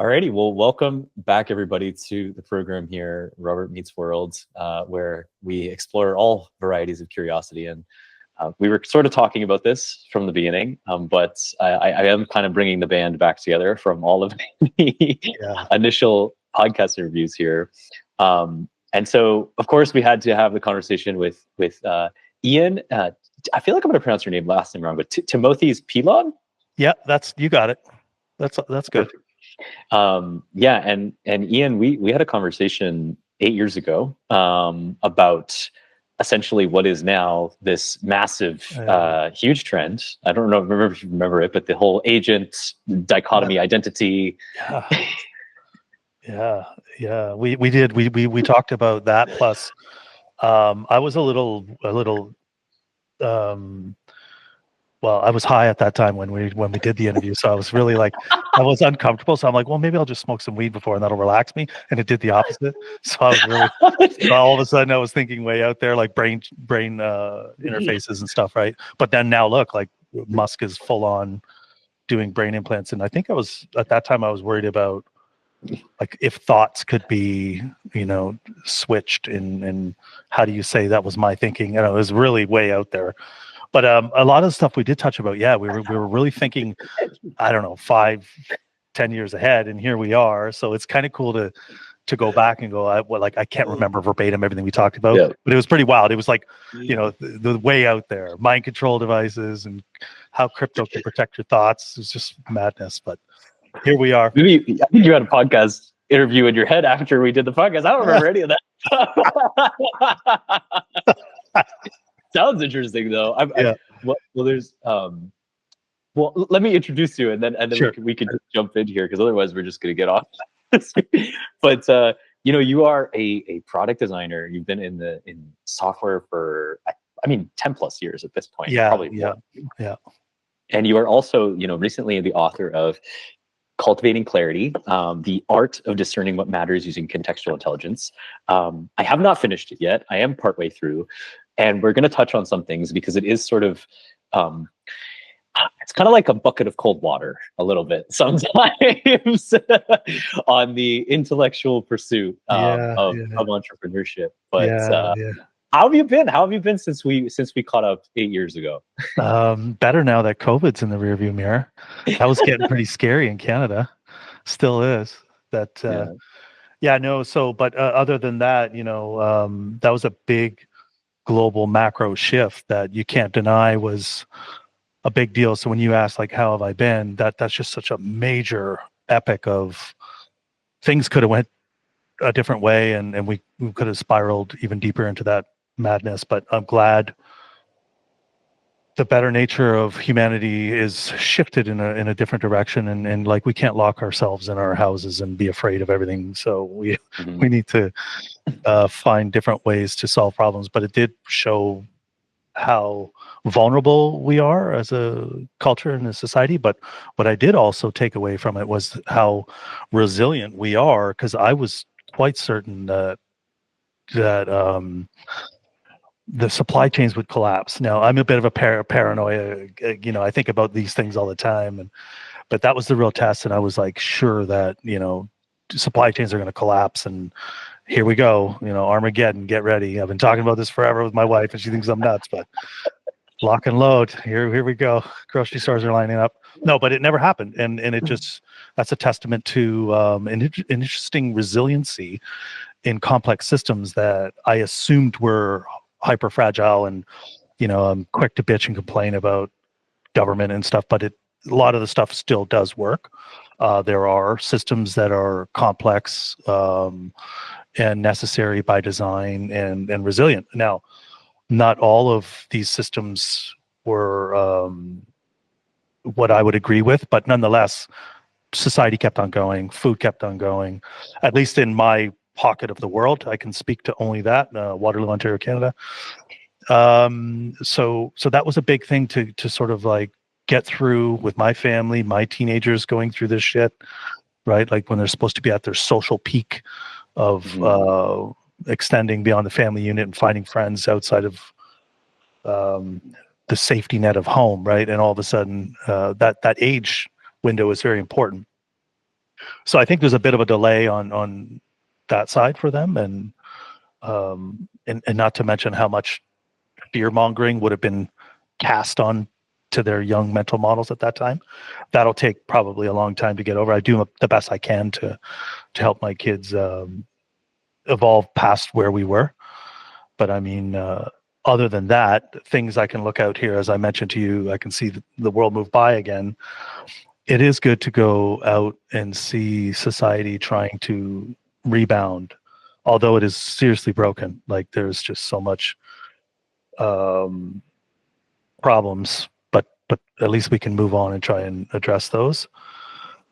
Alrighty, well, welcome back everybody to the program here, Robert Meets World, where we explore all varieties of curiosity. And we were sort of talking about this from the beginning, but I am kind of bringing the band back together from all of the initial podcast interviews here. And so, of course, we had to have the conversation with Ian. I feel like I'm going to pronounce your last name wrong, but Timotheos-Pilon? Yeah, you got it. That's good. Perfect. Yeah, and Ian, we had a conversation 8 years ago about essentially what is now this massive, huge trend. I don't remember if you remember it, but the whole agent dichotomy identity. Yeah. We did. We talked about that. Plus, I was a little. Well, I was high at that time when we did the interview, so I was really I was uncomfortable. So I'm like, well, maybe I'll just smoke some weed before, and that'll relax me. And it did the opposite. So I was really, so all of a sudden, I was thinking way out there, like brain interfaces and stuff, right? But then now look, like Musk is full on doing brain implants, and I think at that time I was worried about like if thoughts could be switched, and how do you say that was my thinking? It was really way out there. But a lot of the stuff we did touch about, we were really thinking, I don't know, 5-10 years ahead, and here we are. So it's kind of cool to go back and go, I can't remember verbatim everything we talked about, but it was pretty wild. It was like, the way out there, mind control devices and how crypto can protect your thoughts. It's just madness, but here we are. I think you had a podcast interview in your head after we did the podcast. I don't remember any of that. Sounds interesting, though. There's well, let me introduce you, and then sure. we can just jump in here, because otherwise we're just going to get off. But you are a product designer. You've been in software for 10 plus years at this point. Probably more. Yeah. And you are also recently the author of Cultivating Clarity, the art of discerning what matters using contextual intelligence. I have not finished it yet. I am partway through. And we're going to touch on some things, because it is sort of, it's kind of like a bucket of cold water a little bit sometimes on the intellectual pursuit of entrepreneurship. But how have you been? How have you been since we caught up 8 years ago? Better now that COVID's in the rearview mirror. That was getting pretty scary in Canada. Still is. But other than that, that was a big global macro shift that you can't deny was a big deal. So when you ask how have I been, that's just such a major epic of things could have went a different way, and we could have spiraled even deeper into that madness. But I'm glad the better nature of humanity is shifted in a different direction, and we can't lock ourselves in our houses and be afraid of everything. So we need to find different ways to solve problems. But it did show how vulnerable we are as a culture and a society. But what I did also take away from it was how resilient we are, because I was quite certain that the supply chains would collapse. Now, I'm a bit of a paranoia. I think about these things all the time, but that was the real test. And I was sure that supply chains are going to collapse, and here we go. Armageddon. Get ready. I've been talking about this forever with my wife, and she thinks I'm nuts. But lock and load. Here we go. Grocery stores are lining up. No, but it never happened, and it that's a testament to an interesting resiliency in complex systems that I assumed were hyper fragile, and I'm quick to bitch and complain about government and stuff, but a lot of the stuff still does work. There are systems that are complex and necessary by design and resilient. Now, not all of these systems were what I would agree with, but nonetheless, society kept on going, food kept on going, at least in my pocket of the world. I can speak to only that, Waterloo, Ontario, Canada. So that was a big thing to sort of get through with my family, my teenagers going through this shit, right? When they're supposed to be at their social peak of extending beyond the family unit and finding friends outside of the safety net of home, right? And all of a sudden, that age window is very important. So I think there's a bit of a delay on that side for them, and not to mention how much fear mongering would have been cast on to their young mental models at that time. That'll take probably a long time to get over. I do the best I can to help my kids evolve past where we were. But I mean, other than that, things I can look out here, as I mentioned to you, I can see the world move by again. It is good to go out and see society trying to rebound, although it is seriously broken. Like there's just so much problems, but at least we can move on and try and address those.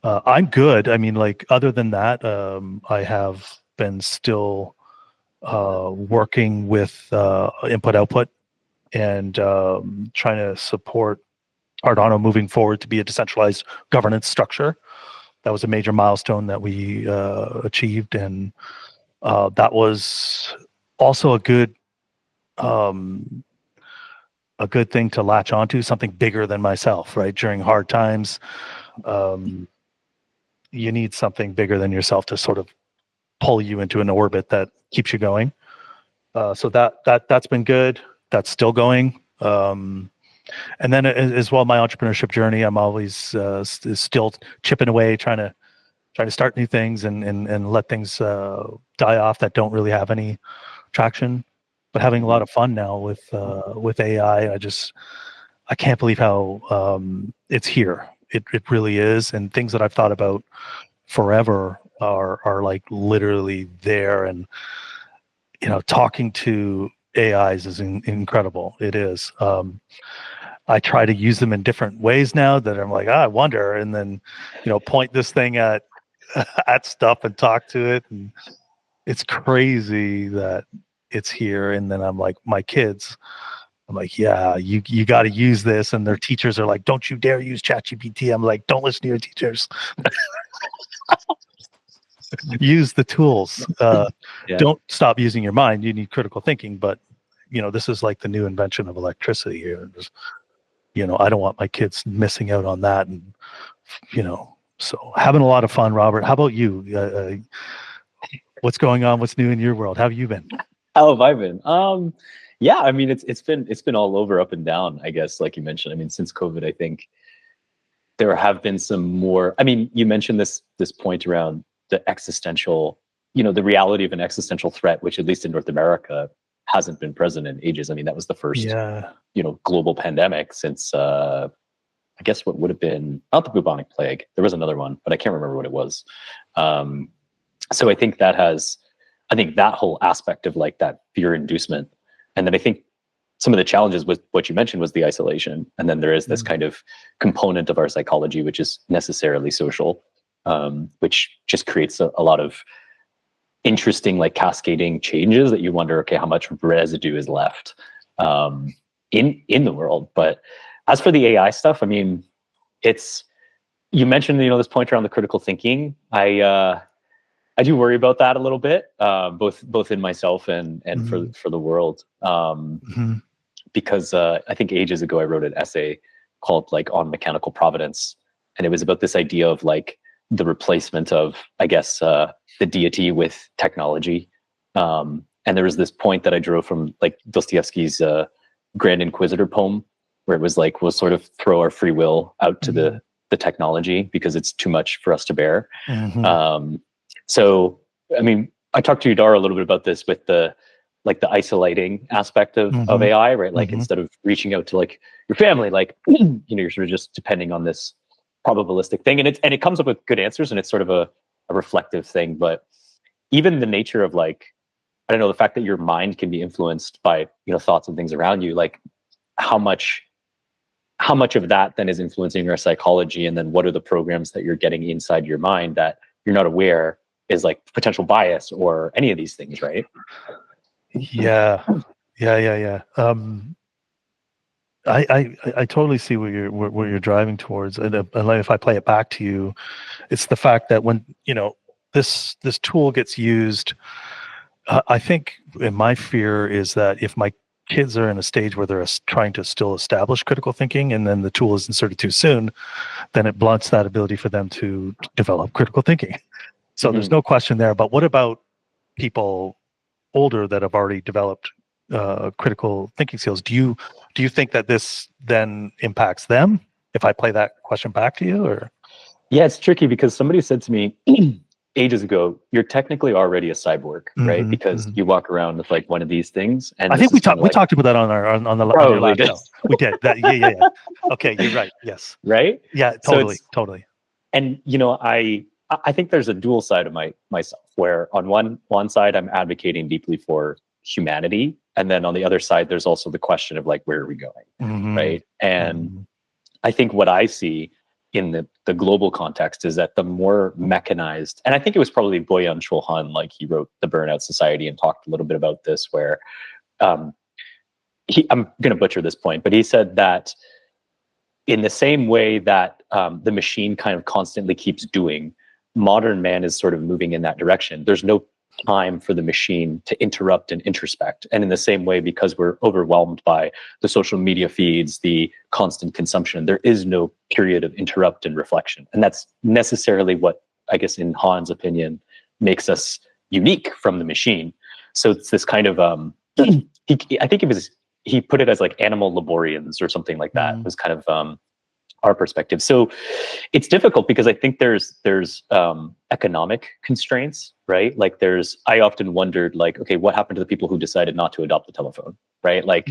I'm good. I mean, like other than that, I have been still working with input output and trying to support Cardano moving forward to be a decentralized governance structure. That was a major milestone that we achieved, and that was also a good thing to latch onto, something bigger than myself, right? During hard times, you need something bigger than yourself to sort of pull you into an orbit that keeps you going. So that's been good. That's still going. And then as well, my entrepreneurship journey, I'm always still chipping away, trying to start new things and let things die off that don't really have any traction. But having a lot of fun now with AI. I can't believe how it's here. It really is, and things that I've thought about forever are like literally there. And talking to AIs is incredible. It is. I try to use them in different ways now that I'm like, I wonder, and then point this thing at stuff and talk to it, and it's crazy that it's here. And then I'm like, my kids, I'm like, yeah, you got to use this, and their teachers are like, don't you dare use ChatGPT. I'm like, don't listen to your teachers. Use the tools. Don't stop using your mind. You need critical thinking, but this is like the new invention of electricity here. I don't want my kids missing out on that, and so having a lot of fun. Robert, how about you? What's going on? What's new in your world? How have you been? How have I been? Yeah, I mean, it's been all over, up and down, I guess, like you mentioned. I mean, since COVID, I think there have been some more. I mean, you mentioned this point around the existential, the reality of an existential threat, which at least in North America hasn't been present in ages. I mean, that was the first, global pandemic since, I guess what would have been, not the bubonic plague. There was another one, but I can't remember what it was. So I think that whole aspect of like that fear inducement. And then I think some of the challenges with what you mentioned was the isolation. And then there is this kind of component of our psychology, which is necessarily social, which just creates a lot of interesting, like cascading changes that you wonder, okay, how much residue is left in the world. But as for the AI stuff, I mean, you mentioned, this point around the critical thinking. I do worry about that a little bit, both in myself and for the world. Because I think ages ago I wrote an essay called like On Mechanical Providence, and it was about this idea of like the replacement of, I guess, the deity with technology. And there was this point that I drew from like Dostoevsky's Grand Inquisitor poem, where it was like, we'll sort of throw our free will out to the technology because it's too much for us to bear. So, I mean, I talked to Udara a little bit about this with the isolating aspect of AI, right? Like instead of reaching out to like your family, like, you're sort of just depending on this probabilistic thing. And it comes up with good answers, and it's sort of a reflective thing. But even the nature of like, I don't know, the fact that your mind can be influenced by, thoughts and things around you, like how much of that then is influencing your psychology? And then what are the programs that you're getting inside your mind that you're not aware is like potential bias or any of these things, right? Yeah. I totally see where you're driving towards, and if I play it back to you, it's the fact that when this tool gets used, I think my fear is that if my kids are in a stage where they're trying to still establish critical thinking, and then the tool is inserted too soon, then it blunts that ability for them to develop critical thinking. So there's no question there. But what about people older that have already developed critical thinking skills? Do you think that this then impacts them? If I play that question back to you, or Yeah, it's tricky because somebody said to me ages ago, "You're technically already a cyborg, right? Because you walk around with like one of these things." And I think we talked about that on our last show. We did that. Yeah. Okay, you're right. Yes. Right. Yeah. Totally. And I think there's a dual side of myself where on one side I'm advocating deeply for humanity, and then on the other side there's also the question of like, where are we going, right? And I think what I see in the global context is that the more mechanized, and I think it was probably Boyan-Chul Han, like he wrote The Burnout Society and talked a little bit about this, where I'm going to butcher this point, but he said that in the same way that the machine kind of constantly keeps doing, modern man is sort of moving in that direction. There's no time for the machine to interrupt and introspect. And in the same way, because we're overwhelmed by the social media feeds, the constant consumption, there is no period of interrupt and reflection. And that's necessarily what, I guess, in Han's opinion, makes us unique from the machine. So it's this kind of, I think he put it as like animal laborians or something like that. It was kind of our perspective. So it's difficult because I think there's economic constraints, right? Like I often wondered, like, okay, what happened to the people who decided not to adopt the telephone, right? Like,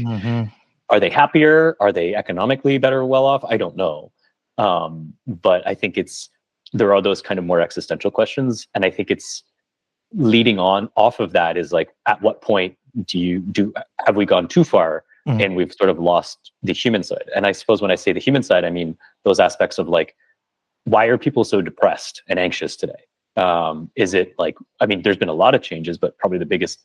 are they happier? Are they economically better, well off? I don't know. But I think there are those kind of more existential questions. And I think it's leading off of that is like, at what point have we gone too far? And we've sort of lost the human side. And I suppose when I say the human side, I mean those aspects of like, why are people so depressed and anxious today? Is it like, I mean, there's been a lot of changes, but probably the biggest,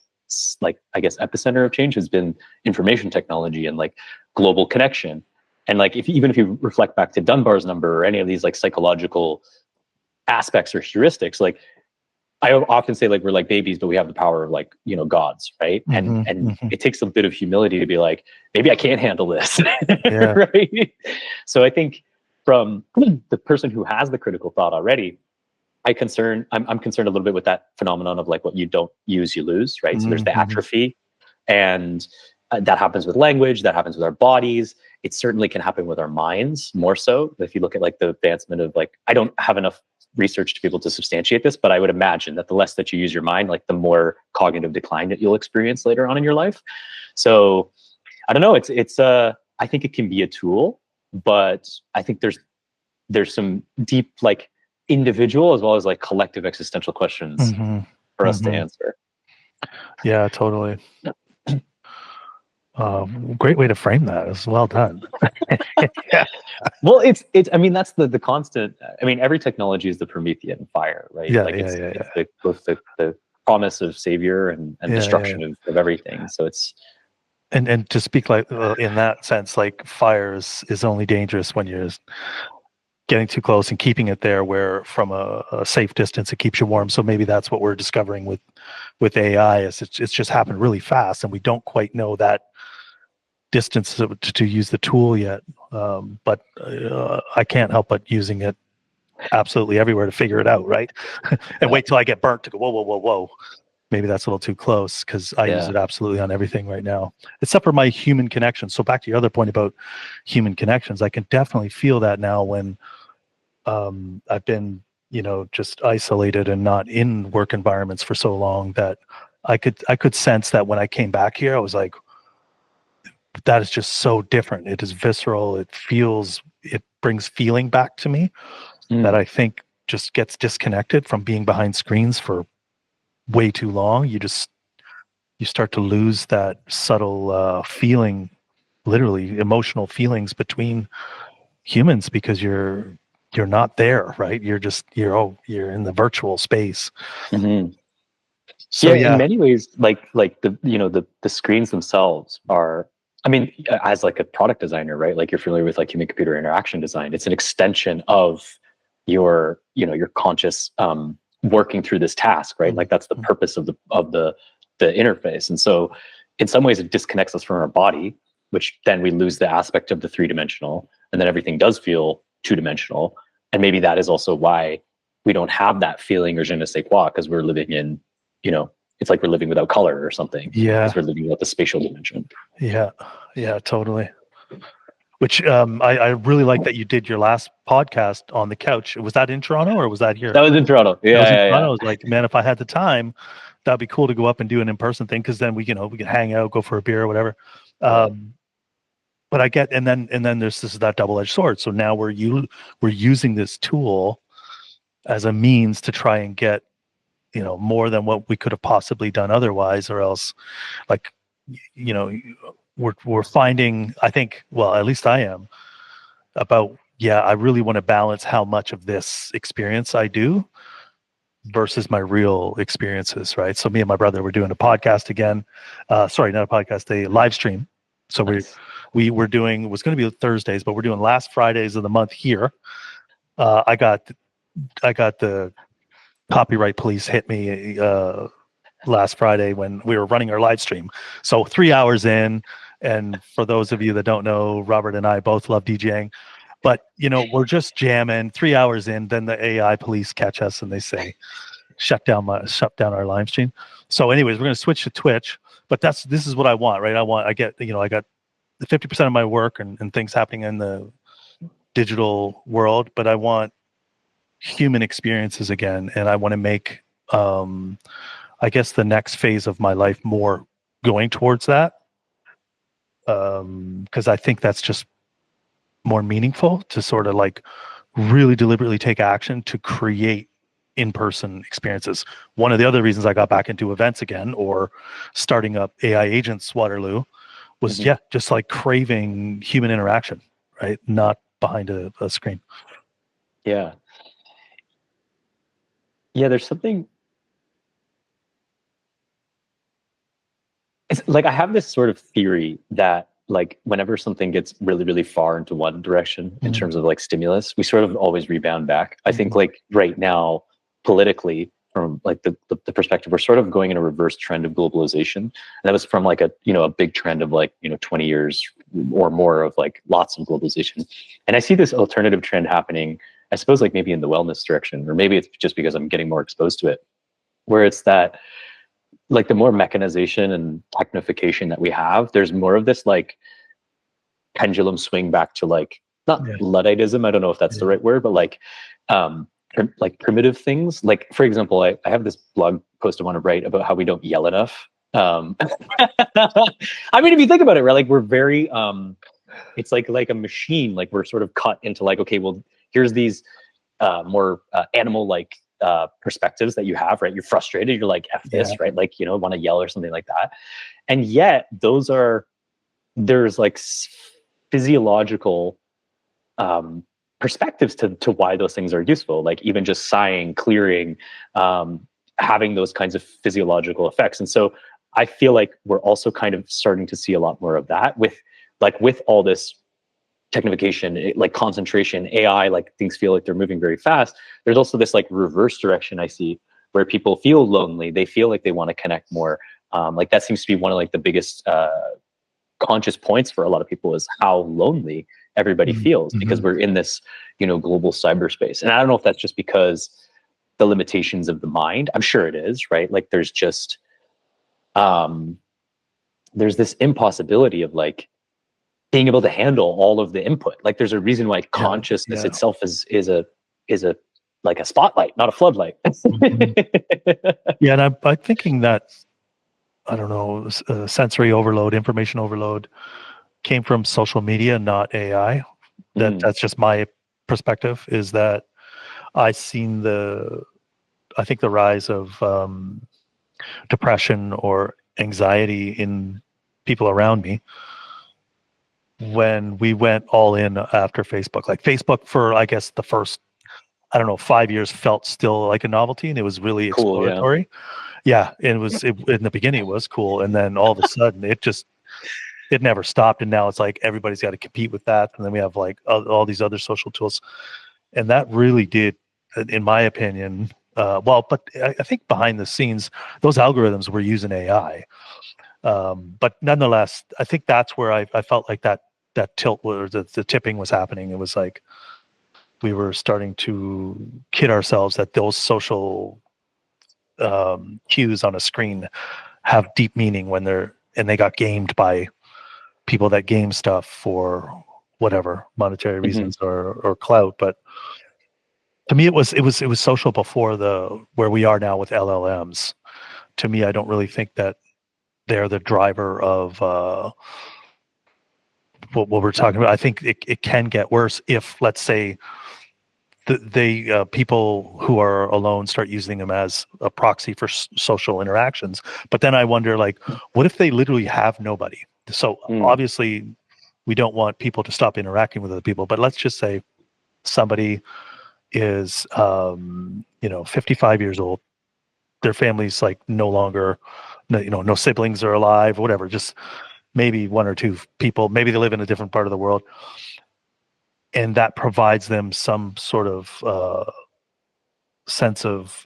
like, I guess, epicenter of change has been information technology and like global connection. And like, even if you reflect back to Dunbar's number or any of these like psychological aspects or heuristics, like, I often say like we're like babies, but we have the power of like, gods, right? And it takes a bit of humility to be like, maybe I can't handle this, right? So I think from the person who has the critical thought already, I'm concerned a little bit with that phenomenon of like what you don't use, you lose, right? So there's the atrophy, and that happens with language, that happens with our bodies. It certainly can happen with our minds more so. If you look at like the advancement of like, I don't have enough research to be able to substantiate this, but I would imagine that the less that you use your mind, like the more cognitive decline that you'll experience later on in your life. So I don't know. I think it can be a tool, but I think there's some deep like individual as well as like collective existential questions for us to answer. Yeah, totally. Great way to frame that. It's well done. Well, it's. I mean, that's the constant. I mean, every technology is the Promethean fire, right? It's both the promise of savior and destruction of everything. So it's. And to speak like in that sense, like fire is only dangerous when you're getting too close and keeping it there, where from a safe distance it keeps you warm. So maybe that's what we're discovering with AI is it's just happened really fast, and we don't quite know that distance to use the tool yet. But I can't help but using it absolutely everywhere to figure it out, right? And wait till I get burnt to go, whoa. Maybe that's a little too close, because I use it absolutely on everything right now, except for my human connections. So back to your other point about human connections, I can definitely feel that now when I've been, just isolated and not in work environments for so long, that I could sense that when I came back here, I was like, that is just so different. It is visceral. It brings feeling back to me that I think just gets disconnected from being behind screens for way too long. You start to lose that subtle feeling, literally emotional feelings between humans, because you're not there, right? You're in the virtual space. So in many ways, like the screens themselves are, I mean, as like a product designer, right? Like you're familiar with like human computer interaction design. It's an extension of your conscious working through this task, right? Like that's the purpose of the interface. And so in some ways it disconnects us from our body, which then we lose the aspect of the 3-dimensional, and then everything does feel 2-dimensional. And maybe that is also why we don't have that feeling or je ne sais quoi, because we're living in, it's like we're living without color or something. Yeah. Because we're living without the spatial dimension. Yeah. Yeah, totally. Which I really like that you did your last podcast on the couch. Was that in Toronto or was that here? That was in Toronto. Yeah, that was in yeah, Toronto. I was like, man, if I had the time, that'd be cool to go up and do an in-person thing, because then we can hang out, go for a beer or whatever. But I get, and then there's that double-edged sword. So now we're using this tool as a means to try and get more than what we could have possibly done otherwise, or else, like, we're finding, I think, well, at least I am, about, I really want to balance how much of this experience I do versus my real experiences, right? So me and my brother were doing a podcast again. Sorry, not a podcast, a live stream. So nice. we were doing, it was going to be Thursdays, but we're doing last Fridays of the month here. I got the copyright police hit me last Friday when we were running our live stream. So 3 hours in, and for those of you that don't know, Robert and I both love DJing, but we're just jamming. 3 hours in, then the AI police catch us and they say, shut down our live stream. So anyways, we're going to switch to Twitch, but this is what I want, right? I got the 50% of my work and things happening in the digital world, but I want human experiences again. And I want to make, I guess, the next phase of my life more going towards that. Because I think that's just more meaningful, to sort of like really deliberately take action to create in-person experiences. One of the other reasons I got back into events again, or starting up AI Agents Waterloo, was just like craving human interaction, right? Not behind a screen. Yeah. There's something. It's like I have this sort of theory that, like, whenever something gets really, really far into one direction in terms of like stimulus, we sort of always rebound back. I think, like, right now, politically, from like the perspective, we're sort of going in a reverse trend of globalization. And that was from like a big trend of like 20 years or more of like lots of globalization. And I see this alternative trend happening, I suppose, like maybe in the wellness direction, or maybe it's just because I'm getting more exposed to it, where it's that, like, the more mechanization and technification that we have, there's more of this like pendulum swing back to like, not Ludditism, I don't know if that's the right word, but like primitive things. Like, for example, I have this blog post I want to write about how we don't yell enough. I mean, if you think about it, right, like, we're very it's like a machine. Like, we're sort of cut into like, okay, well, here's these more animal like perspectives that you have, right? You're frustrated, you're like, F this, right? Like, want to yell or something like that. And yet there's like physiological perspectives to why those things are useful. Like, even just sighing, clearing, having those kinds of physiological effects. And so I feel like we're also kind of starting to see a lot more of that with all this technification, like concentration, AI, like things feel like they're moving very fast. There's also this like reverse direction I see, where people feel lonely. They feel like they want to connect more. Like, that seems to be one of like the biggest conscious points for a lot of people, is how lonely everybody feels, because we're in this, global cyberspace. And I don't know if that's just because the limitations of the mind. I'm sure it is, right? Like, there's just there's this impossibility of like being able to handle all of the input. Like, there's a reason why consciousness itself is a like a spotlight, not a floodlight. And I'm thinking that, I don't know, sensory overload, information overload came from social media, not AI. That's just my perspective, is that I've seen the rise of depression or anxiety in people around me when we went all in after Facebook. Like, Facebook, for I guess the first, I don't know, 5 years, felt still like a novelty, and it was really cool, exploratory. And it was in the beginning it was cool, and then all of a sudden it never stopped, and now it's like everybody's got to compete with that, and then we have like all these other social tools, and that really did, in my opinion, but I think behind the scenes those algorithms were using AI. But nonetheless, I think that's where I felt like that tilt, where the tipping was happening. It was like we were starting to kid ourselves that those social cues on a screen have deep meaning when they got gamed by people that game stuff for whatever monetary reasons or clout. But to me, it was social before where we are now with LLMs. To me, I don't really think that they're the driver of what we're talking about. I think it can get worse if, let's say, people who are alone start using them as a proxy for social interactions. But then I wonder, like, what if they literally have nobody? So obviously, we don't want people to stop interacting with other people. But let's just say somebody is, 55 years old. Their family's like no longer, no siblings are alive, whatever. Just maybe one or two people. Maybe they live in a different part of the world. And that provides them some sort of sense of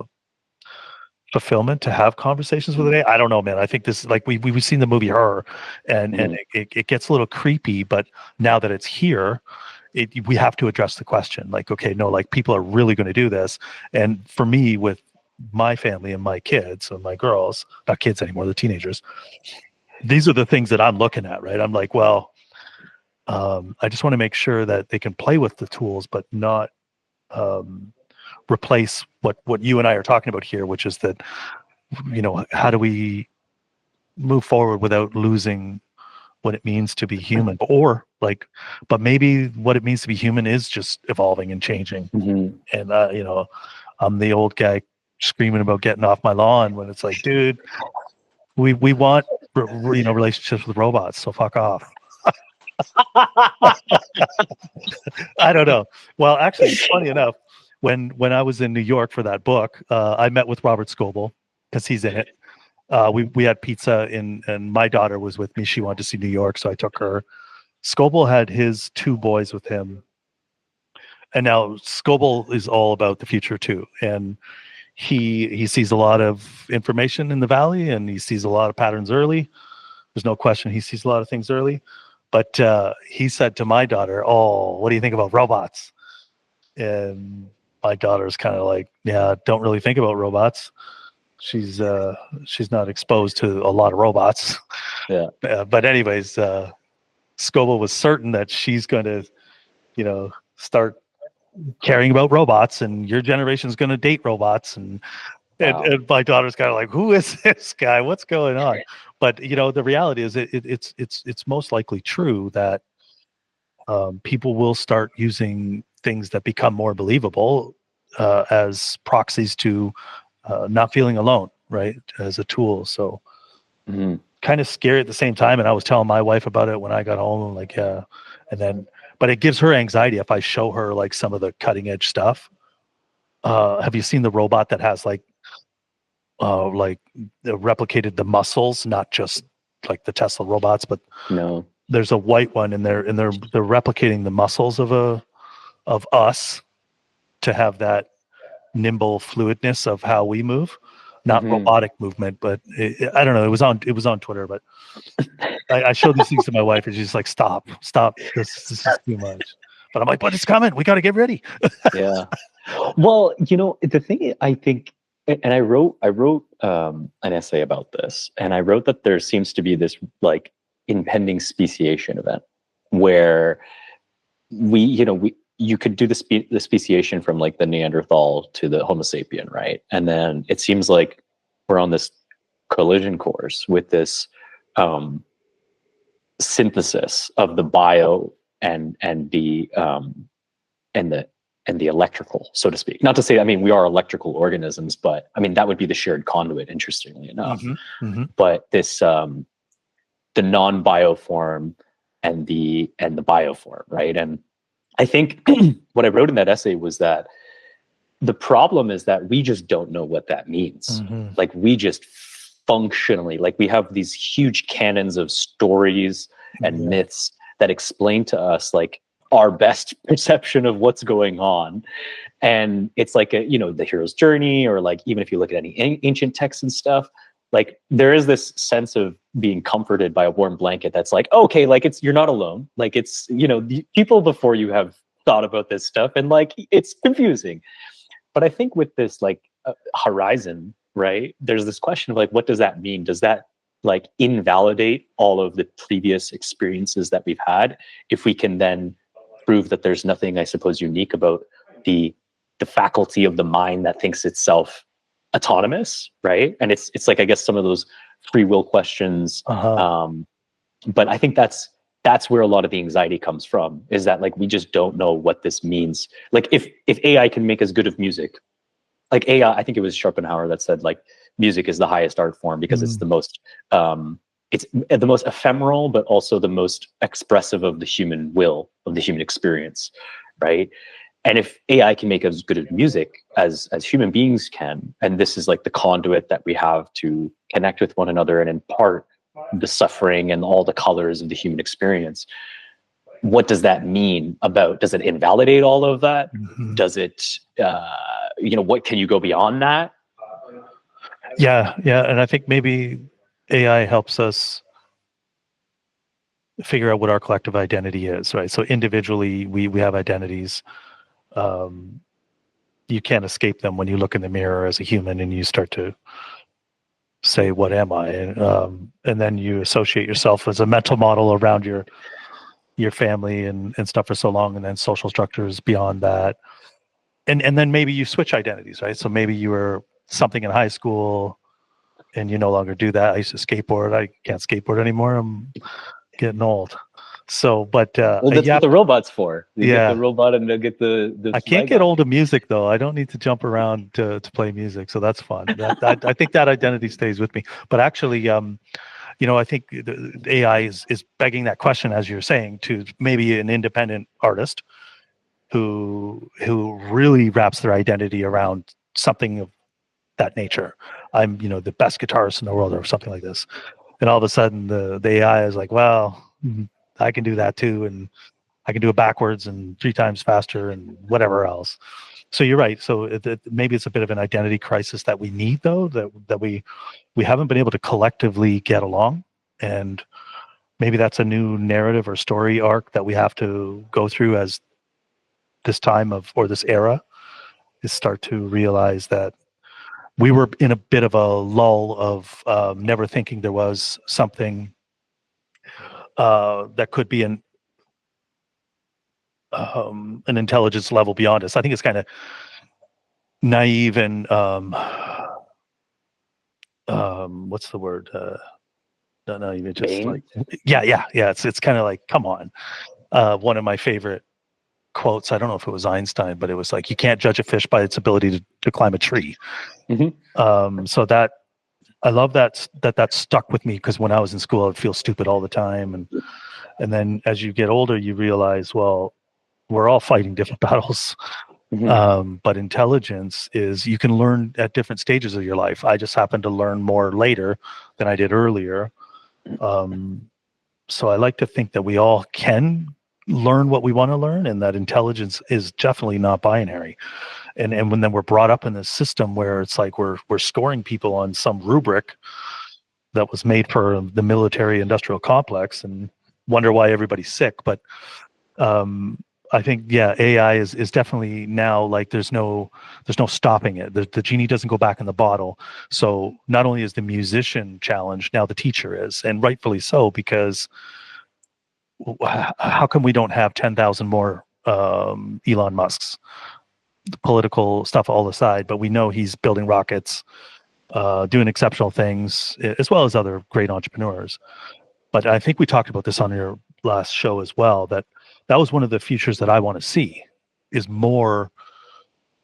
fulfillment to have conversations with it. I don't know, man. I think this, like, we've seen the movie Her, and it gets a little creepy. But now that it's here, we have to address the question. Like, okay, no, like, people are really going to do this. And for me, with my family and my kids and my girls, not kids anymore, the teenagers, these are the things that I'm looking at, right? I'm like, well, I just want to make sure that they can play with the tools, but not replace what you and I are talking about here, which is that, how do we move forward without losing what it means to be human? But maybe what it means to be human is just evolving and changing. And I'm the old guy screaming about getting off my lawn when it's like, dude, we want relationships with robots, so fuck off. I don't know. Well, actually, funny enough, when I was in New York for that book, I met with Robert Scoble because he's in it. We had pizza, and my daughter was with me. She wanted to see New York, so I took her. Scoble had his two boys with him, and now Scoble is all about the future too. And he sees a lot of information in the valley, and he sees a lot of patterns early. There's no question he sees a lot of things early. But he said to my daughter, "Oh, what do you think about robots?" And my daughter's kind of like, "Yeah, don't really think about robots." She's not exposed to a lot of robots. Yeah. But anyways, Scoble was certain that she's going to, start caring about robots, and your generation's going to date robots. And my daughter's kind of like, "Who is this guy? What's going on?" But the reality is, it's most likely true that people will start using things that become more believable as proxies to not feeling alone, right? As a tool. So kind of scary at the same time. And I was telling my wife about it when I got home, like, but it gives her anxiety if I show her like some of the cutting edge stuff. Have you seen the robot that has replicated the muscles, not just like the Tesla robots, but no, there's a white one, and they're replicating the muscles of us to have that nimble fluidness of how we move, not robotic movement. But I don't know. It was on Twitter, but I showed these things to my wife, and she's like, "Stop! This is too much." But I'm like, "But it's coming. We got to get ready." Yeah. Well, the thing I think, and I wrote an essay about this, and I wrote that there seems to be this like impending speciation event where you could do the speciation from like the Neanderthal to the Homo sapien, right? And then it seems like we're on this collision course with this synthesis of the bio and the electrical, so to speak. Not to say, we are electrical organisms, but that would be the shared conduit, interestingly enough. But this the non-bio form and the bio form, right? And I think what I wrote in that essay was that the problem is that we just don't know what that means. Like, we just functionally, like, we have these huge canons of stories and myths that explain to us like our best perception of what's going on. And it's like the hero's journey, or like, even if you look at any ancient texts and stuff, like there is this sense of being comforted by a warm blanket that's like, okay, like you're not alone. Like it's, the people before you have thought about this stuff, and like it's confusing. But I think with this like horizon, right, there's this question of like, what does that mean? Does that like invalidate all of the previous experiences that we've had if we can then prove that there's nothing, I suppose, unique about the faculty of the mind that thinks itself autonomous, right? And it's like, I guess, some of those free will questions. But I think that's where a lot of the anxiety comes from, is that like we just don't know what this means. Like if AI can make as good of music, like AI, I think it was Schopenhauer that said like music is the highest art form because it's the most ephemeral, but also the most expressive of the human will, of the human experience, right? And if AI can make as good as music as human beings can, and this is like the conduit that we have to connect with one another and impart the suffering and all the colors of the human experience, what does that mean about, does it invalidate all of that? Does it, what can you go beyond that? Yeah. And I think maybe AI helps us figure out what our collective identity is, right? So individually, we have identities. You can't escape them when you look in the mirror as a human and you start to say, what am I? And then you associate yourself as a mental model around your family and stuff for so long, and then social structures beyond that. And then maybe you switch identities, right? So maybe you were something in high school and you no longer do that. I used to skateboard. I can't skateboard anymore. I'm getting old. So, but well, that's what the robot's for. You get the robot and they'll get the I can't get old of music though. I don't need to jump around to play music, so that's fun. I think that identity stays with me. But actually, I think the AI is begging that question, as you're saying, to maybe an independent artist who really wraps their identity around something of that nature. I'm the best guitarist in the world or something like this, and all of a sudden the AI is like, well, I can do that too, and I can do it backwards and 3 times faster and whatever else. So you're right. So maybe it's a bit of an identity crisis that we need, though, that we haven't been able to collectively get along, and maybe that's a new narrative or story arc that we have to go through as this time of, or this era, is start to realize that we were in a bit of a lull of never thinking there was something that could be an intelligence level beyond us. I think it's kind of naive and what's the word? Not naive, it's just like yeah. It's kind of like, come on. One of my favorite quotes, I don't know if it was Einstein, but it was like, you can't judge a fish by its ability to climb a tree. So that, I love that stuck with me, because when I was in school, I'd feel stupid all the time, and then as you get older, you realize, well, we're all fighting different battles. But intelligence is, you can learn at different stages of your life. I just happened to learn more later than I did earlier. So I like to think that we all can learn what we want to learn, and that intelligence is definitely not binary. And when then we're brought up in this system where it's like we're scoring people on some rubric that was made for the military industrial complex, and wonder why everybody's sick. But I think, AI is definitely now, like, there's no stopping it. The genie doesn't go back in the bottle. So not only is the musician challenged, now the teacher is, and rightfully so, because how come we don't have 10,000 more Elon Musks? The political stuff all aside, but we know he's building rockets, doing exceptional things, as well as other great entrepreneurs. But I think we talked about this on your last show as well, that was one of the futures that I want to see, is more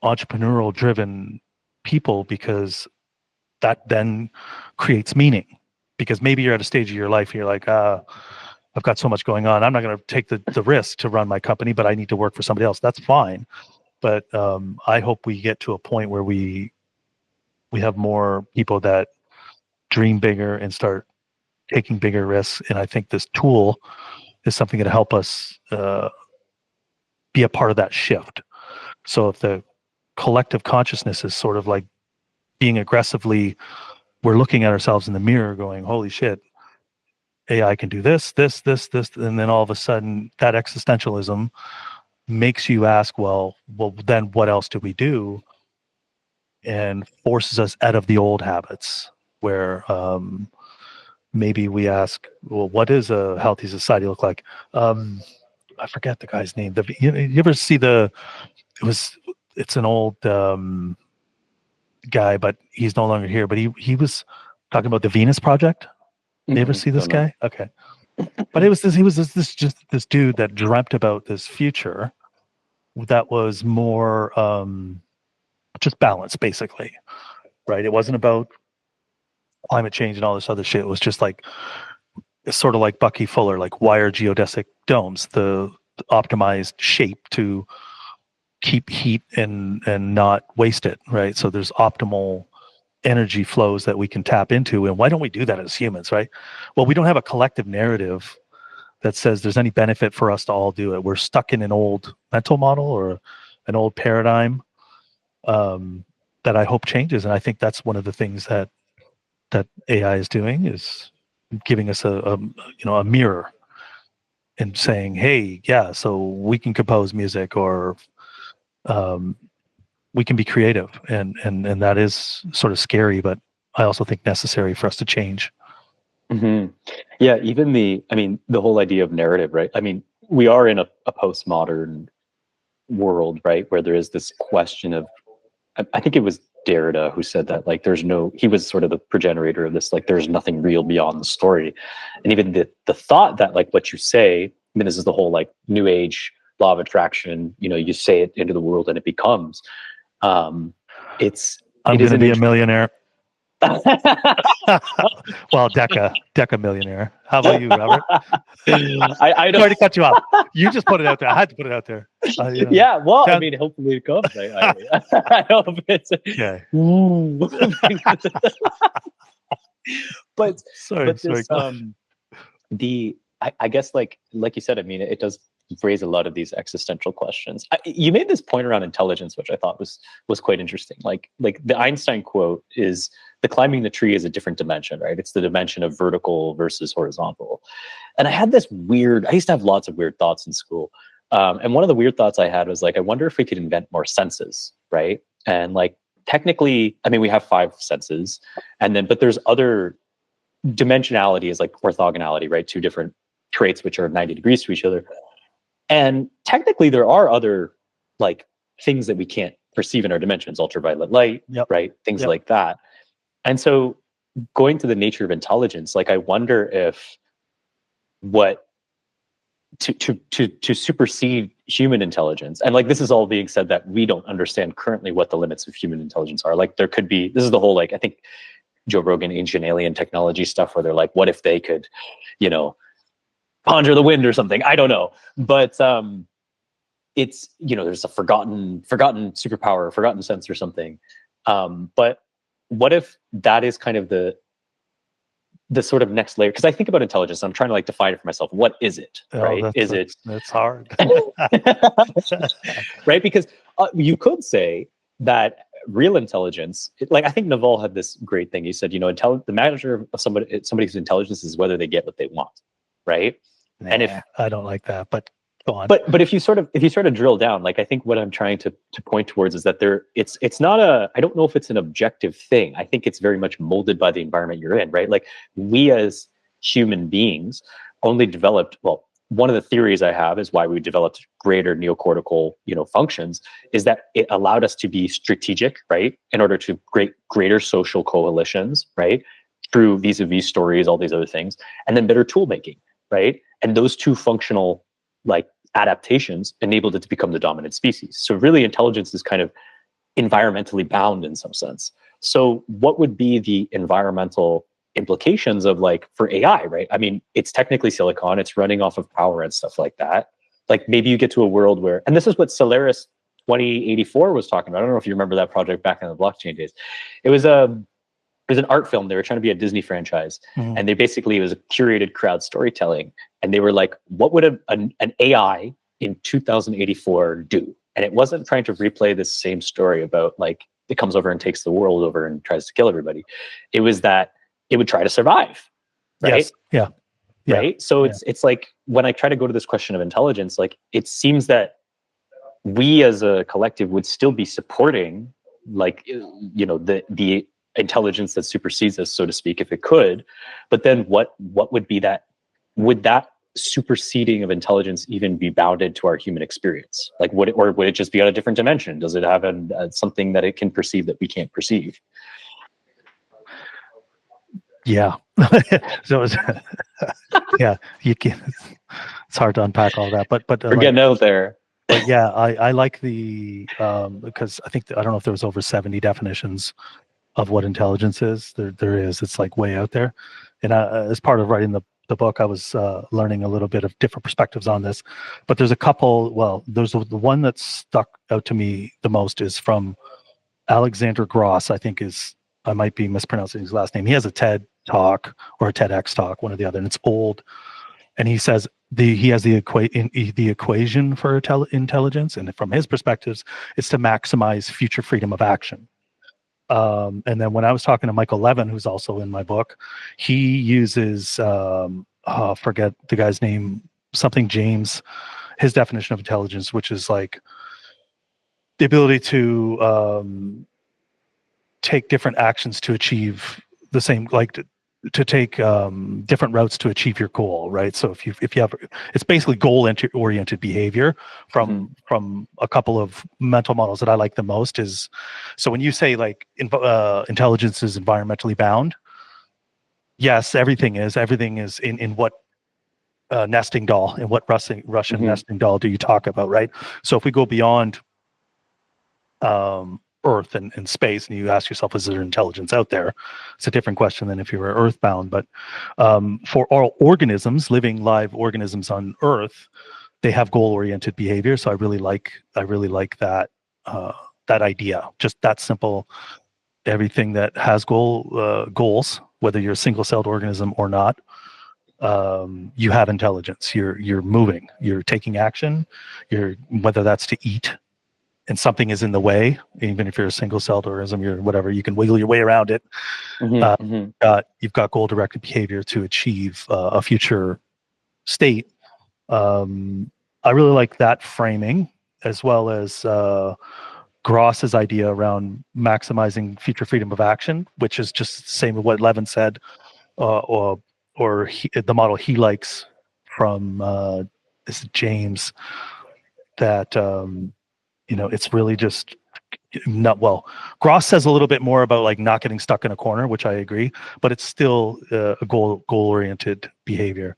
entrepreneurial driven people, because that then creates meaning. Because maybe you're at a stage of your life and you're like, I've got so much going on, I'm not going to take the risk to run my company, but I need to work for somebody else. That's fine. But I hope we get to a point where we have more people that dream bigger and start taking bigger risks. And I think this tool is something that help us be a part of that shift. So if the collective consciousness is sort of like being aggressively we're looking at ourselves in the mirror going, holy shit, AI can do this, and then all of a sudden that existentialism makes you ask, well, then what else do we do? And forces us out of the old habits where maybe we ask, well, what does a healthy society look like? I forget the guy's name. You ever see it's an old guy, but he's no longer here. But he was talking about the Venus Project. You ever see this guy? Okay, but he was this dude that dreamt about this future that was more just balance, basically, right? It wasn't about climate change and all this other shit. It was just like, it's sort of like Bucky Fuller, like wire geodesic domes, the optimized shape to keep heat and not waste it, right? So there's optimal energy flows that we can tap into. And why don't we do that as humans, right? Well, we don't have a collective narrative that says there's any benefit for us to all do it. We're stuck in an old mental model or an old paradigm that I hope changes. And I think that's one of the things that AI is doing, is giving us a mirror and saying, hey, yeah, so we can compose music, or we can be creative, and that is sort of scary, but I also think necessary for us to change. Mm-hmm. Yeah, even the whole idea of narrative, right? I mean, we are in a postmodern world, right, where there is this question of, I think it was Derrida who said that, like, he was sort of the progenitor of this, like, there's nothing real beyond the story. And even the thought that, like, what you say, I mean, this is the whole, like, new age law of attraction, you say it into the world and it becomes, I'm going to be a millionaire. Well, Deca millionaire. How about you, Robert? I don't. Sorry to cut you off. You just put it out there. I had to put it out there. Yeah, well, I mean, hopefully it comes. I hope it's. Yeah. But sorry. this, I guess, like you said, I mean, it does raise a lot of these existential questions. You made this point around intelligence, which I thought was quite interesting. Like the Einstein quote is, the climbing the tree is a different dimension, right? It's the dimension of vertical versus horizontal. And I had this I used to have lots of weird thoughts in school. And one of the weird thoughts I had was, like, I wonder if we could invent more senses, right? And, like, technically, I mean, we have 5 senses, but there's other dimensionality, is like orthogonality, right? 2 different traits which are 90 degrees to each other. And technically there are other, like, things that we can't perceive in our dimensions, ultraviolet light, right? Things like that. And so, going to the nature of intelligence, like, I wonder if to supersede human intelligence, and, like, this is all being said that we don't understand currently what the limits of human intelligence are. Like, there could be, this is the whole, like, I think Joe Rogan ancient alien technology stuff, where they're like, what if they could, conjure the wind or something? I don't know, but it's, there's a forgotten superpower, forgotten sense or something. But what if that is kind of the sort of next layer? Because I think about intelligence, I'm trying to, like, define it for myself. What is it, right? That's hard. Right? Because you could say that real intelligence, like, I think Naval had this great thing. He said, the measure of somebody's intelligence is whether they get what they want, right? And I don't like that, but go on. But if you sort of drill down, like, I think what I'm trying to point towards is that it's not I don't know if it's an objective thing. I think it's very much molded by the environment you're in, right? Like, we as human beings only developed, well, one of the theories I have is why we developed greater neocortical, functions, is that it allowed us to be strategic, right? In order to greater social coalitions, right? Through vis-a-vis stories, all these other things, and then better tool making, right? And those 2 functional, like, adaptations enabled it to become the dominant species. So really, intelligence is kind of environmentally bound in some sense. So what would be the environmental implications of, like, for AI, right? I mean, it's technically silicon, it's running off of power and stuff like that. Like, maybe you get to a world where, and this is what Solaris 2084 was talking about. I don't know if you remember that project back in the blockchain days. It was an art film. They were trying to be a Disney franchise. Mm-hmm. And it was a curated crowd storytelling. And they were like, what would an AI in 2084 do? And it wasn't trying to replay this same story about, like, it comes over and takes the world over and tries to kill everybody. It was that it would try to survive, right? Yes. Yeah. Yeah. Right. So it's like when I try to go to this question of intelligence, like it seems that we as a collective would still be supporting, like, you know, the intelligence that supersedes us, so to speak, if it could. But then what would be that? Would that superseding of intelligence even be bounded to our human experience? Like, would it just be on a different dimension? Does it have something that it can perceive that we can't perceive? Yeah. So it's, yeah, you can. It's hard to unpack all that, but We're getting out there. But yeah, I like the because I think I don't know if there was over 70 definitions of what intelligence is. There is. It's like way out there, and as part of writing the book, I was learning a little bit of different perspectives on this. But there's a couple. Well, there's the one that stuck out to me the most is from Alexander Gross. I might be mispronouncing his last name. He has a TED talk or a TEDx talk, one or the other, and it's old. And he says he has the equation for intelligence, and from his perspectives, it's to maximize future freedom of action. And then when I was talking to Michael Levin, who's also in my book, he uses forget the guy's name, something James, his definition of intelligence, which is like the ability to take different actions to achieve the same, like to take different routes to achieve your goal, right? So if you have, it's basically goal-oriented behavior from a couple of mental models that I like the most is, so when you say like intelligence is environmentally bound, yes, everything is in what nesting doll, in what Russian nesting doll do you talk about, right? So if we go beyond Earth and space, and you ask yourself, is there intelligence out there? It's a different question than if you were earthbound. But for all organisms, living live organisms on Earth, they have goal-oriented behavior. So I really like that that idea. Just that simple. Everything that has goals, whether you're a single-celled organism or not, you have intelligence. You're moving. You're taking action. Whether that's to eat, and something is in the way, even if you're a single-celled organism, you're whatever, you can wiggle your way around it. You've got goal-directed behavior to achieve a future state. I really like that framing, as well as Gross's idea around maximizing future freedom of action, which is just the same as what Levin said, or the model he likes from this James, that it's really just not, well, Gross says a little bit more about like not getting stuck in a corner, which I agree, but it's still a goal-oriented behavior.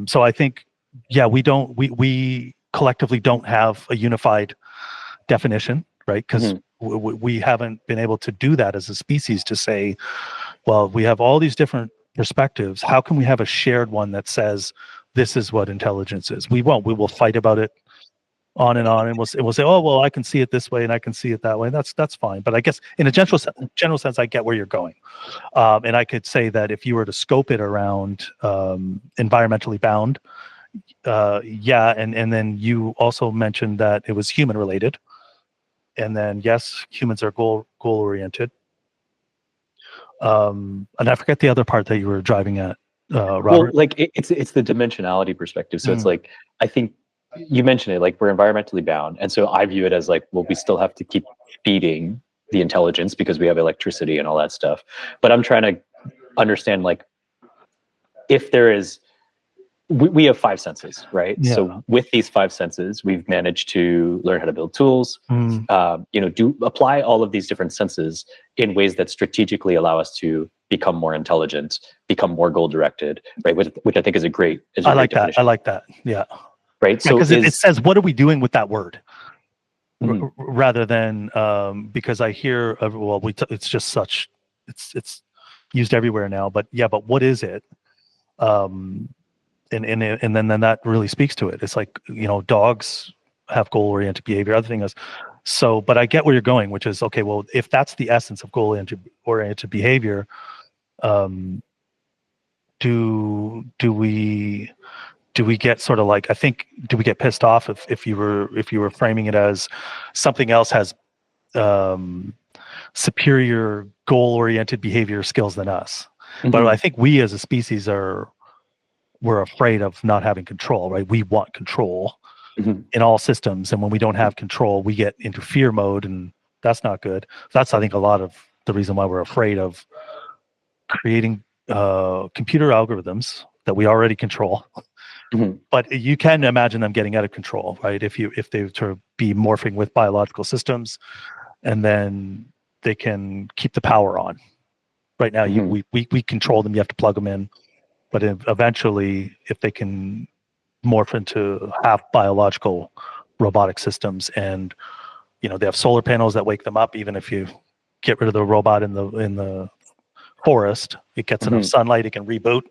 So I think, yeah, we collectively don't have a unified definition, right? Because we haven't been able to do that as a species, to say, well, we have all these different perspectives. How can we have a shared one that says this is what intelligence is? We won't. We will fight about it on, and we'll say, oh, well, I can see it this way and I can see it that way. That's fine. But I guess in a general sense, I get where you're going. And I could say that if you were to scope it around environmentally bound, yeah, and then you also mentioned that it was human related. And then yes, humans are goal oriented. And I forget the other part that you were driving at, Robert. Well, like it's the dimensionality perspective. So it's like, I think you mentioned it, like we're environmentally bound. And so I view it as like, well, we still have to keep feeding the intelligence because we have electricity and all that stuff. But I'm trying to understand, like, if there is, we have 5 senses, right? Yeah. So with these 5 senses, we've managed to learn how to build tools, apply all of these different senses in ways that strategically allow us to become more intelligent, become more goal-directed, right? Which I think is a great I like that. I like that. Yeah. Right. Yeah, so because it says, what are we doing with that word? Rather than, because I hear, well, it's just such, it's used everywhere now, but yeah, but what is it? And then that really speaks to it. It's like, dogs have goal-oriented behavior, other things. So, but I get where you're going, which is, okay, well, if that's the essence of goal-oriented behavior, do we get sort of like, I think, do we get pissed off if you were framing it as something else has superior goal-oriented behavior skills than us. But I think we as a species we're afraid of not having control, right? We want control in all systems, and when we don't have control, we get into fear mode, and that's not good. That's, I think, a lot of the reason why we're afraid of creating computer algorithms that we already control. But you can imagine them getting out of control, right? If they were to be morphing with biological systems, and then they can keep the power on. Right now, we control them. You have to plug them in, but eventually, if they can morph into half biological robotic systems, and they have solar panels that wake them up, even if you get rid of the robot in the forest, it gets enough sunlight, it can reboot,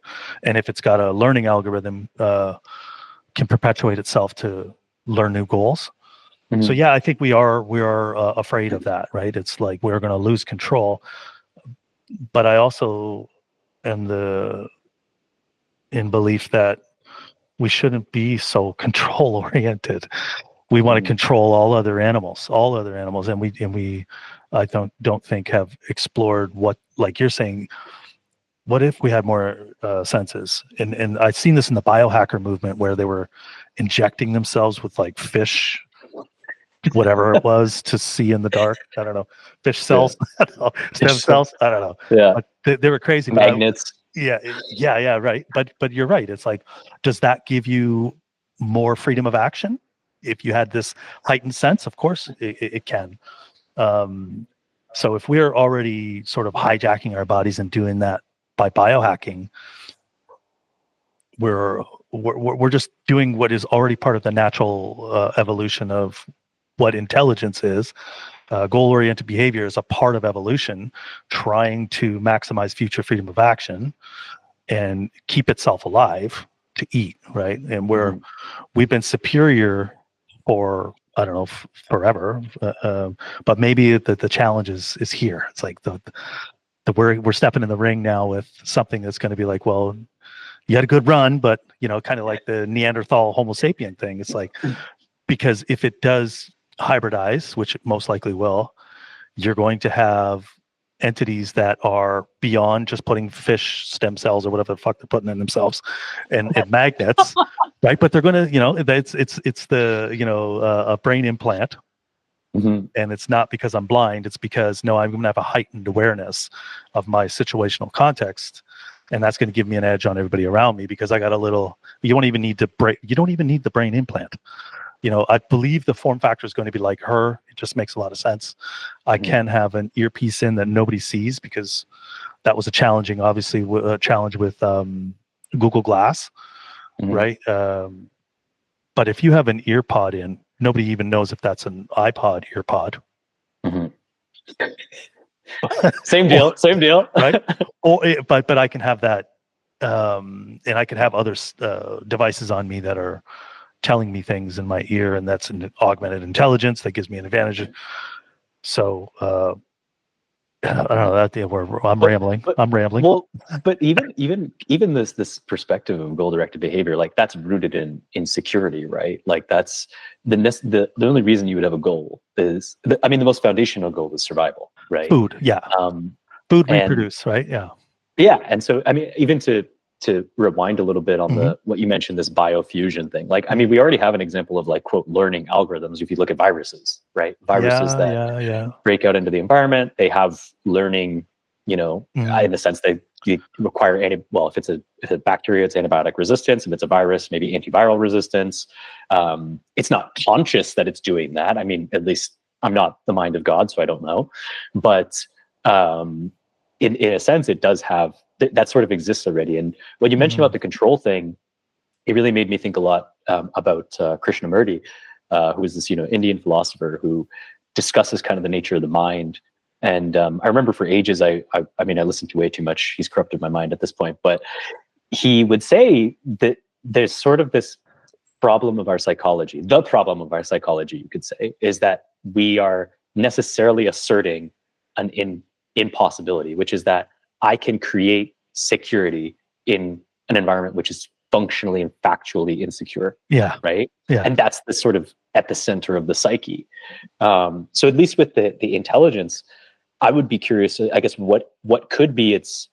and if it's got a learning algorithm, can perpetuate itself to learn new goals. So yeah, I think we are afraid of that, right? It's like we're going to lose control. But I also am in belief that we shouldn't be so control oriented. We want to control all other animals, and we I don't think have explored what, like you're saying, what if we had more senses? And I've seen this in the biohacker movement, where they were injecting themselves with like fish, whatever it was, to see in the dark. I don't know, fish cells, I don't know, stem cells. I don't know. Yeah, but they were crazy. magnets. Yeah, right. But you're right. It's like, does that give you more freedom of action? If you had this heightened sense, of course it can. So if we're already sort of hijacking our bodies and doing that by biohacking, we're just doing what is already part of the natural evolution of what intelligence is. Goal-oriented behavior is a part of evolution, trying to maximize future freedom of action and keep itself alive to eat, right? And we've been superior for, I don't know, forever, but maybe the challenge is here. It's like we're stepping in the ring now with something that's going to be like, well, you had a good run, but kind of like the Neanderthal Homo sapien thing. It's like, because if it does hybridize, which it most likely will, you're going to have entities that are beyond just putting fish stem cells or whatever the fuck they're putting in themselves and magnets, right? But they're going to, it's the, a brain implant. And it's not because I'm blind. It's because, no, I'm going to have a heightened awareness of my situational context. And that's going to give me an edge on everybody around me, because I got you don't even need the brain implant. I believe the form factor is going to be like her. It just makes a lot of sense. I can have an earpiece in that nobody sees, because that was a challenge with Google Glass, right? But if you have an ear pod in, nobody even knows if that's an iPod ear pod. Same deal. Right? But I can have that, and I can have other devices on me that are telling me things in my ear, and that's an augmented intelligence that gives me an advantage. So I don't know. I'm rambling. Well, but even this perspective of goal-directed behavior, like, that's rooted in security, right? Like, that's the only reason you would have a goal is, the most foundational goal is survival, right? Food, yeah. Food, reproduce, right? Yeah. Yeah, and so even to rewind a little bit on what you mentioned, this biofusion thing. Like, we already have an example of, like, quote, learning algorithms. If you look at viruses, right? Viruses that break out into the environment, they have learning, in the sense they require if it's a bacteria, it's antibiotic resistance. If it's a virus, maybe antiviral resistance. It's not conscious that it's doing that. At least I'm not the mind of God, so I don't know. But in a sense, it does have, that sort of exists already. And when you mentioned about the control thing, it really made me think a lot about Krishnamurti, who is this Indian philosopher who discusses kind of the nature of the mind. And I remember for ages, I listened to way too much. He's corrupted my mind at this point, but he would say that there's sort of this problem of our psychology. The problem of our psychology, you could say, is that we are necessarily asserting an impossibility, which is that I can create security in an environment which is functionally and factually insecure. Yeah. Right. Yeah. And that's the sort of at the center of the psyche. So at least with the intelligence, I would be curious, I guess, what could be its,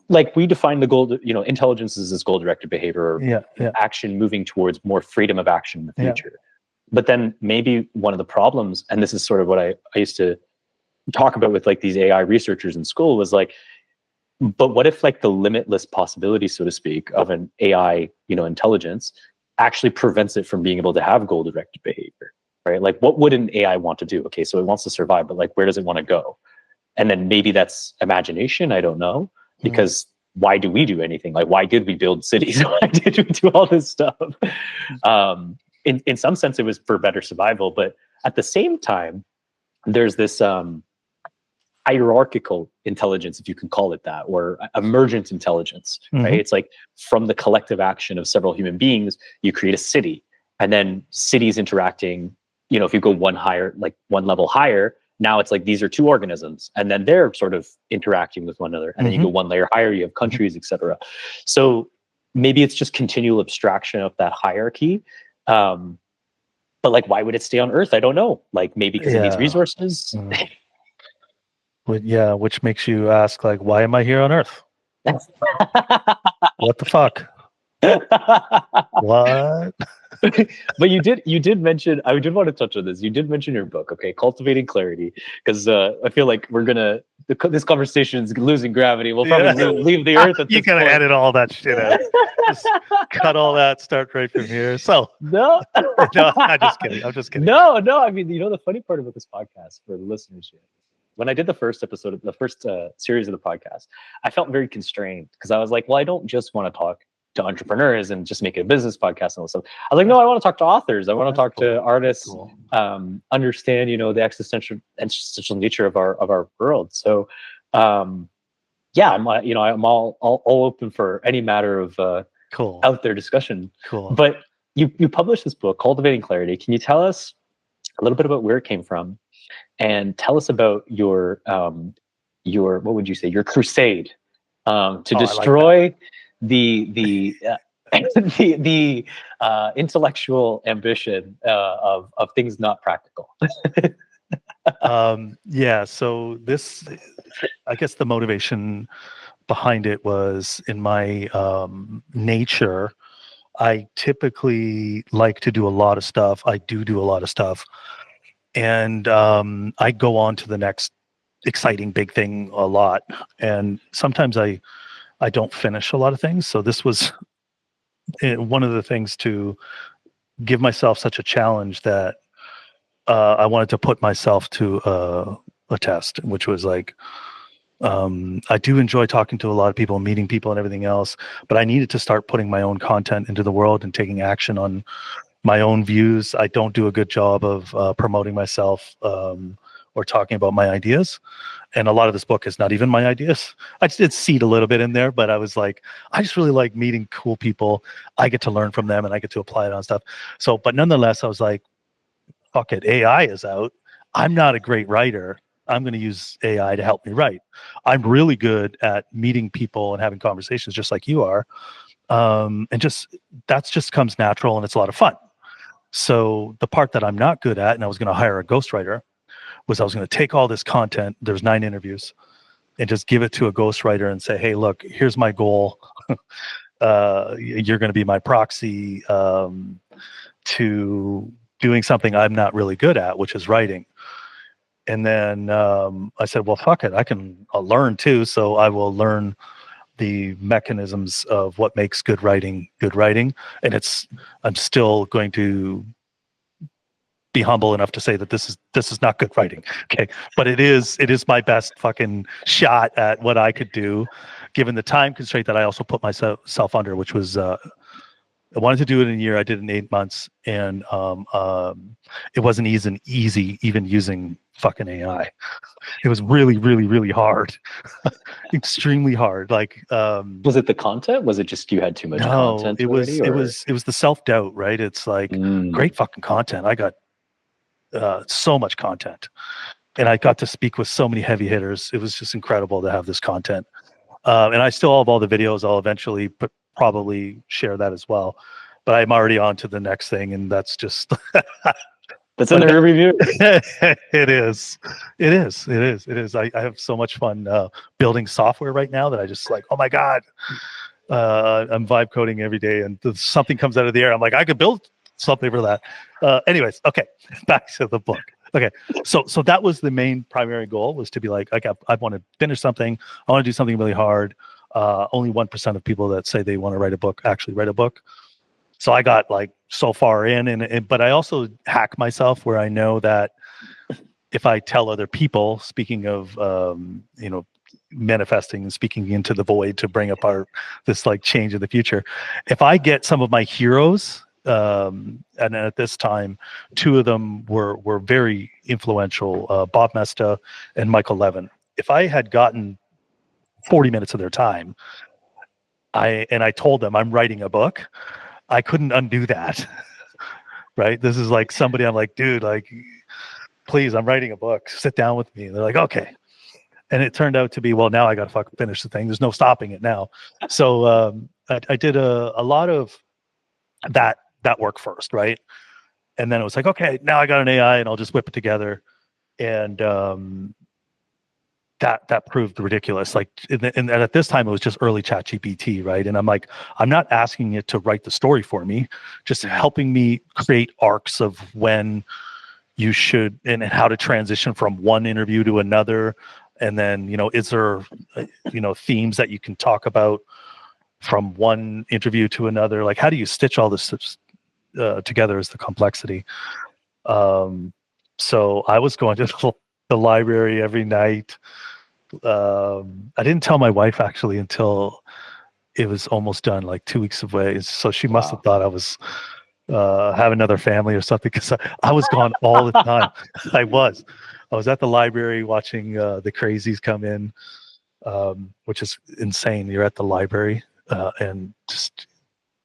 like, we define the goal, intelligence is this goal-directed behavior, or action moving towards more freedom of action in the future. But then maybe one of the problems, and this is sort of what I used to talk about with like these AI researchers in school, was like, but what if like the limitless possibility, so to speak, of an AI, intelligence actually prevents it from being able to have goal-directed behavior, right? Like, what would an AI want to do? Okay, so it wants to survive, but like, where does it want to go? And then maybe that's imagination. I don't know, because why do we do anything? Like, why did we build cities? Why did we do all this stuff? In some sense, it was for better survival, but at the same time, there's this hierarchical intelligence, if you can call it that, or emergent intelligence, right? It's like from the collective action of several human beings, you create a city, and then cities interacting. If you go one level higher, now it's like these are two organisms, and then they're sort of interacting with one another, and then you go one layer higher, you have countries, etc. So maybe it's just continual abstraction of that hierarchy. But like, why would it stay on Earth? I don't know. Like, maybe because it needs resources. Which makes you ask, like, why am I here on Earth? What the fuck? What? But you did mention, I did want to touch on this. You did mention your book, okay, Cultivating Clarity, because I feel like this conversation is losing gravity. We'll probably leave the Earth at this point. You gotta edit all that shit out. Just cut all that, start right from here. So no, I'm just kidding. No, I mean, the funny part about this podcast for the listeners here, when I did the first episode of the first series of the podcast, I felt very constrained, because I was like, well, I don't just want to talk to entrepreneurs and just make it a business podcast and all this stuff. I was like, no, I want to talk to authors. I want to talk to artists, understand, the existential nature of our world. So, I'm all open for any matter of out there discussion. Cool. But you published this book, Cultivating Clarity. Can you tell us a little bit about where it came from, and tell us about your what would you say, your crusade to destroy the intellectual ambition of things not practical? So this, I guess the motivation behind it was, in my nature, I typically like to do a lot of stuff. I do a lot of stuff, and I go on to the next exciting big thing a lot, and sometimes I don't finish a lot of things. So this was one of the things to give myself such a challenge that I wanted to put myself to a test, which was like, I do enjoy talking to a lot of people, meeting people and everything else, but I needed to start putting my own content into the world and taking action on my own views. I don't do a good job of promoting myself or talking about my ideas. And a lot of this book is not even my ideas. I just did seed a little bit in there, but I was like, I just really like meeting cool people. I get to learn from them and I get to apply it on stuff. So, but nonetheless, I was like, fuck it, AI is out. I'm not a great writer. I'm going to use AI to help me write. I'm really good at meeting people and having conversations just like you are. And that's just comes natural and it's a lot of fun. So the part that I'm not good at, and I was going to hire a ghostwriter, was I was going to take all this content, there's 9 interviews, and just give it to a ghostwriter and say, hey, look, here's my goal. You're going to be my proxy to doing something I'm not really good at, which is writing. And then I said, well, fuck it. I'll learn too. So I will learn the mechanisms of what makes good writing. And I'm still going to be humble enough to say that this is not good writing. Okay. But it is my best fucking shot at what I could do, given the time constraint that I also put myself under, which was, I wanted to do it in a year. I did it in 8 months, and it wasn't easy even using fucking AI. It was really, really, really hard, extremely hard. Like, was it the content? Was it just you had too much content? It was the self-doubt, right? It's like great fucking content. I got so much content, and I got to speak with so many heavy hitters. It was just incredible to have this content, and I still have all the videos. I'll eventually probably share that as well, but I'm already on to the next thing, and that's just That's in the rear view. It is. I have so much fun building software right now that I just like, oh my God, I'm vibe coding every day and something comes out of the air. I'm like, I could build something for that. Anyways, okay, back to the book. Okay, so that was the main primary goal, was to be like, I want to finish something. I want to do something really hard. Only 1% of people that say they want to write a book actually write a book. So I got like so far in, but I also hack myself where I know that if I tell other people, speaking of, manifesting and speaking into the void to bring up this like change in the future, if I get some of my heroes, and at this time, two of them were very influential, Bob Mesta and Michael Levin. If I had gotten 40 minutes of their time, I told them I'm writing a book, I couldn't undo that. Right? This is like somebody I'm like, dude, like, please, I'm writing a book. Sit down with me. And they're like, okay. And it turned out to be, well, now I got to fucking finish the thing. There's no stopping it now. So I did a lot of that work first, right? And then it was like, okay, now I got an AI and I'll just whip it together. And that proved ridiculous. Like, and at this time it was just early chat GPT, right? And I'm like, I'm not asking it to write the story for me, just helping me create arcs of when you should, and how to transition from one interview to another. And then, is there, themes that you can talk about from one interview to another? Like, how do you stitch all this together is the complexity. So I was going to the library every night. I didn't tell my wife actually until it was almost done, like 2 weeks away. So she must have thought I was have another family or something, because I was gone all the time. I was at the library watching the crazies come in, which is insane. You're at the library and just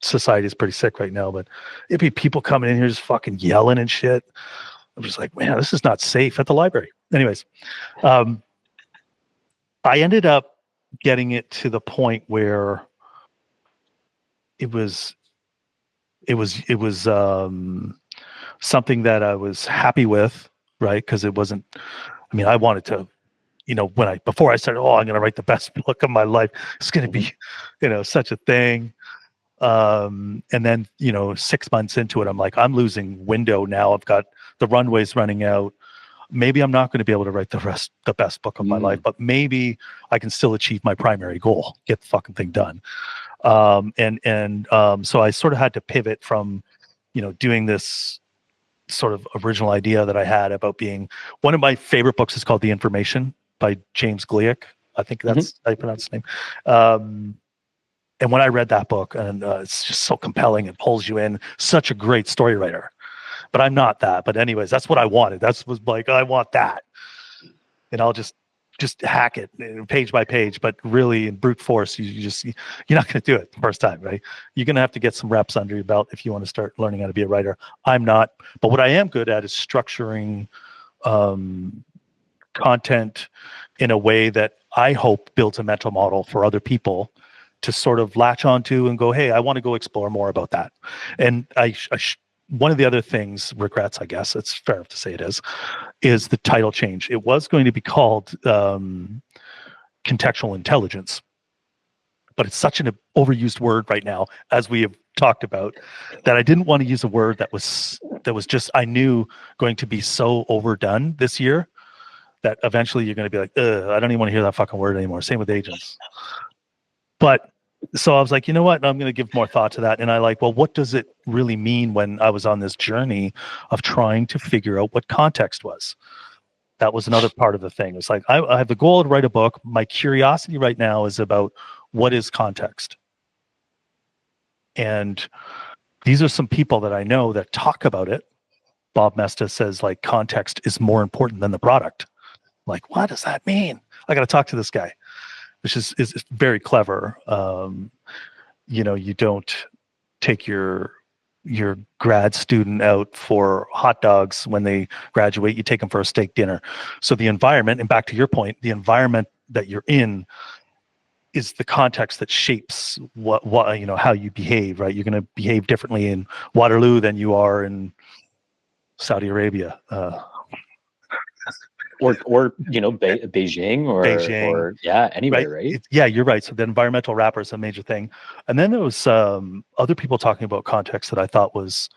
society is pretty sick right now, but it'd be people coming in here just fucking yelling and shit. I'm just like, man, this is not safe at the library. Anyways, I ended up getting it to the point where it was something that I was happy with, right? Because it wasn't, I wanted to, before I started, I'm going to write the best book of my life. It's going to be, such a thing. And then, 6 months into it, I'm like, I'm losing window now. I've got the runways running out. Maybe I'm not going to be able to write the best book of my life, but maybe I can still achieve my primary goal, get the fucking thing done. So I sort of had to pivot from, doing this sort of original idea that I had about being, one of my favorite books is called The Information by James Gleick. I think that's how you pronounce his name. And when I read that book, and it's just so compelling, it pulls you in, such a great story writer. But I'm not that. But anyways, that's what I wanted. That's was like, I want that. And I'll just hack it page by page, but really in brute force, you're not going to do it the first time, right? You're going to have to get some reps under your belt if you want to start learning how to be a writer. I'm not, but what I am good at is structuring content in a way that I hope builds a mental model for other people to sort of latch onto and go, hey, I want to go explore more about that. And one of the other things, regrets, I guess it's fair enough to say it is the title change. It was going to be called contextual intelligence, but it's such an overused word right now, as we have talked about, that I didn't want to use a word that was just, I knew, going to be so overdone this year that eventually you're going to be like, I don't even want to hear that fucking word anymore. Same with agents. But so I was like, you know what? I'm going to give more thought to that. And I like, well, what does it really mean when I was on this journey of trying to figure out what context was? That was another part of the thing. It's like, I have the goal to write a book. My curiosity right now is about what is context. And these are some people that I know that talk about it. Bob Mesta says, like, context is more important than the product. Like, what does that mean? I got to talk to this guy, which is very clever. You don't take your grad student out for hot dogs when they graduate. You take them for a steak dinner. So the environment, and back to your point, the environment that you're in is the context that shapes what how you behave, right? You're going to behave differently in Waterloo than you are in Saudi Arabia, or Beijing Beijing, or yeah, right? anywhere, right? Yeah, you're right. So the environmental wrapper is a major thing. And then there was other people talking about context that I thought was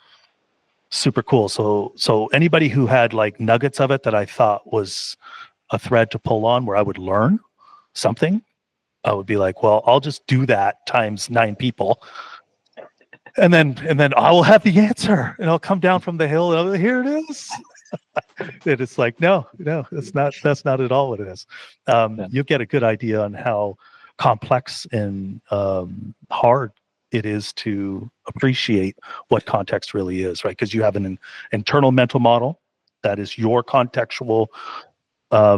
super cool. So anybody who had like nuggets of it that I thought was a thread to pull on where I would learn something, I would be like, well, I'll just do that times 9 people. And then I will have the answer, and I'll come down from the hill and here it is. And it's like, no, that's not at all what it is. Yeah. You'll get a good idea on how complex and hard it is to appreciate what context really is, right? Because you have an internal mental model that is your contextual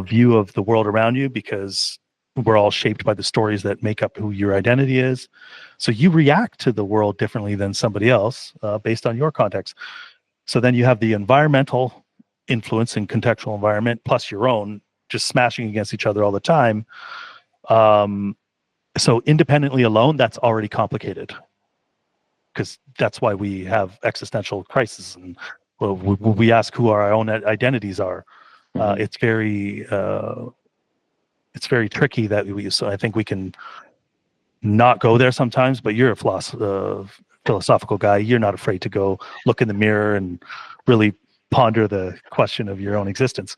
view of the world around you, because we're all shaped by the stories that make up who your identity is. So you react to the world differently than somebody else based on your context. So then you have the environmental influence and contextual environment plus your own just smashing against each other all the time. So independently alone, that's already complicated, because that's why we have existential crises, and we ask who our own identities are. It's very tricky that we. So I think we can not go there sometimes. But you're a philosophical guy. You're not afraid to go look in the mirror and really ponder the question of your own existence.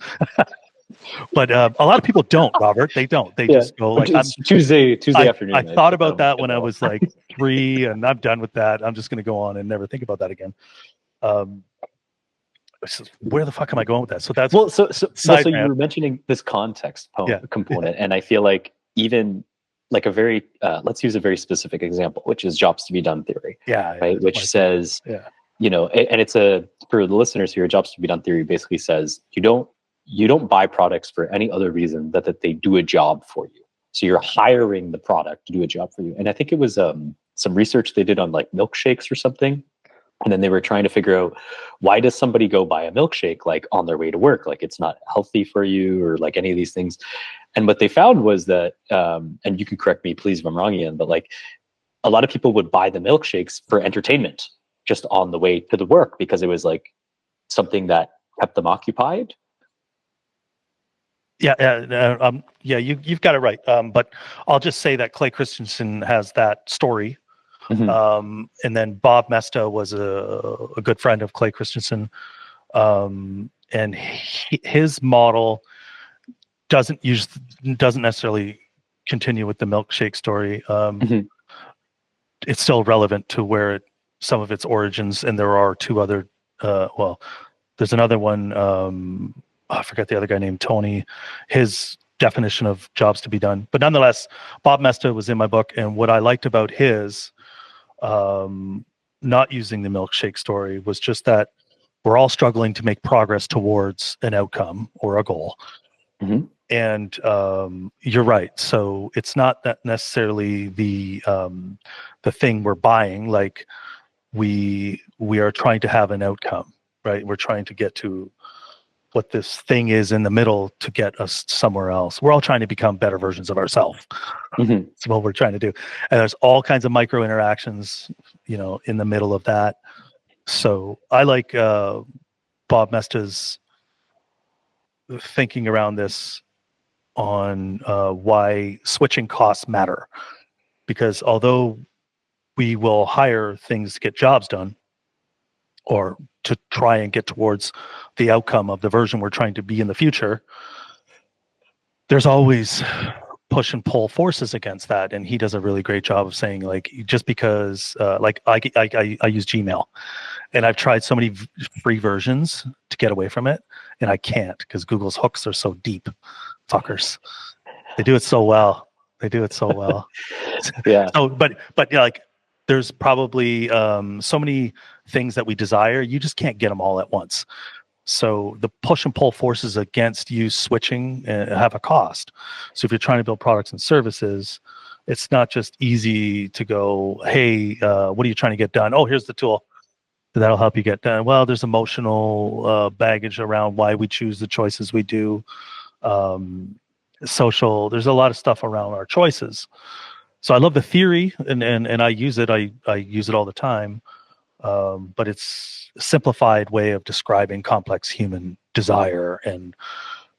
But a lot of people don't, Robert. They don't. They just go like, it's Tuesday afternoon. I thought about that when I was like 3, and I'm done with that. I'm just going to go on and never think about that again. Where the fuck am I going with that? So that's so you were mentioning this context component, and I feel like even like a very let's use a very specific example, which is jobs to be done theory. Right, which says, and it's for the listeners here, jobs to be done theory basically says you don't buy products for any other reason that they do a job for you. So you're hiring the product to do a job for you. And I think it was some research they did on like milkshakes or something. And then they were trying to figure out, why does somebody go buy a milkshake like on their way to work? Like it's not healthy for you or like any of these things. And what they found was that, and you can correct me please if I'm wrong, Ian, but like a lot of people would buy the milkshakes for entertainment just on the way to the work because it was like something that kept them occupied. You've got it right. But I'll just say that Clay Christensen has that story. And then Bob Mesta was a good friend of Clay Christensen. And his model doesn't necessarily continue with the milkshake story. It's still relevant to where some of its origins, and there are 2 other, there's another one, I forget the other guy named Tony, his definition of jobs to be done. But nonetheless, Bob Mesta was in my book. And what I liked about his not using the milkshake story was just that we're all struggling to make progress towards an outcome or a goal. And you're right. So it's not that necessarily the thing we're buying. Like we are trying to have an outcome, right? We're trying to get to what this thing is in the middle to get us somewhere else. We're all trying to become better versions of ourselves. That's what we're trying to do. And there's all kinds of micro interactions, in the middle of that. So I like Bob Mesta's thinking around this on why switching costs matter. Because although we will hire things to get jobs done, or to try and get towards the outcome of the version we're trying to be in the future, there's always push and pull forces against that. And he does a really great job of saying, like, just because like I use Gmail, and I've tried so many free versions to get away from it, and I can't, because Google's hooks are so deep. Fuckers. They do it so well. Yeah. So, but like, there's probably so many things that we desire. You just can't get them all at once. So the push and pull forces against you switching have a cost. So if you're trying to build products and services, it's not just easy to go, hey, what are you trying to get done? Oh, here's the tool that'll help you get done. Well, there's emotional baggage around why we choose the choices we do. Social, there's a lot of stuff around our choices. So I love the theory, and I use it. I use it all the time. but it's a simplified way of describing complex human desire, and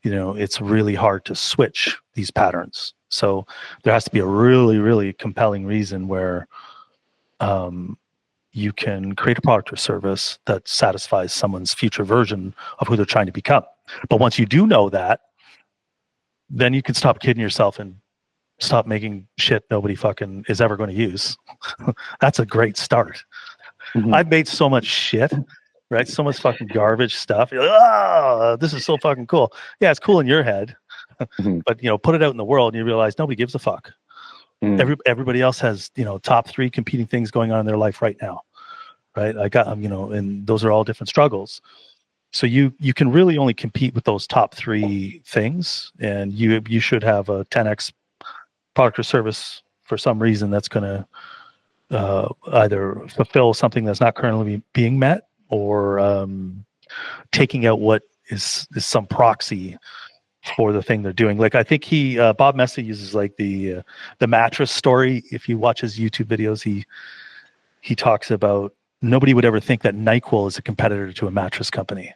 it's really hard to switch these patterns. So there has to be a really, really compelling reason where you can create a product or service that satisfies someone's future version of who they're trying to become. But once you do know that, then you can stop kidding yourself and stop making shit nobody fucking is ever going to use. That's a great start. Mhm. I've made so much shit, right? So much fucking garbage stuff. You're like, oh, this is so fucking cool. Yeah, it's cool in your head, Mhm. but put it out in the world and you realize nobody gives a fuck. Mhm. Everybody else has top 3 competing things going on in their life right now, right? I got and those are all different struggles. So you can really only compete with those top 3 things, and you should have a 10x product or service for some reason that's going to either fulfill something that's not currently being met, or taking out what is some proxy for the thing they're doing. Like I think Bob Messy uses like the mattress story. If you watch his YouTube videos, he talks about nobody would ever think that NyQuil is a competitor to a mattress company.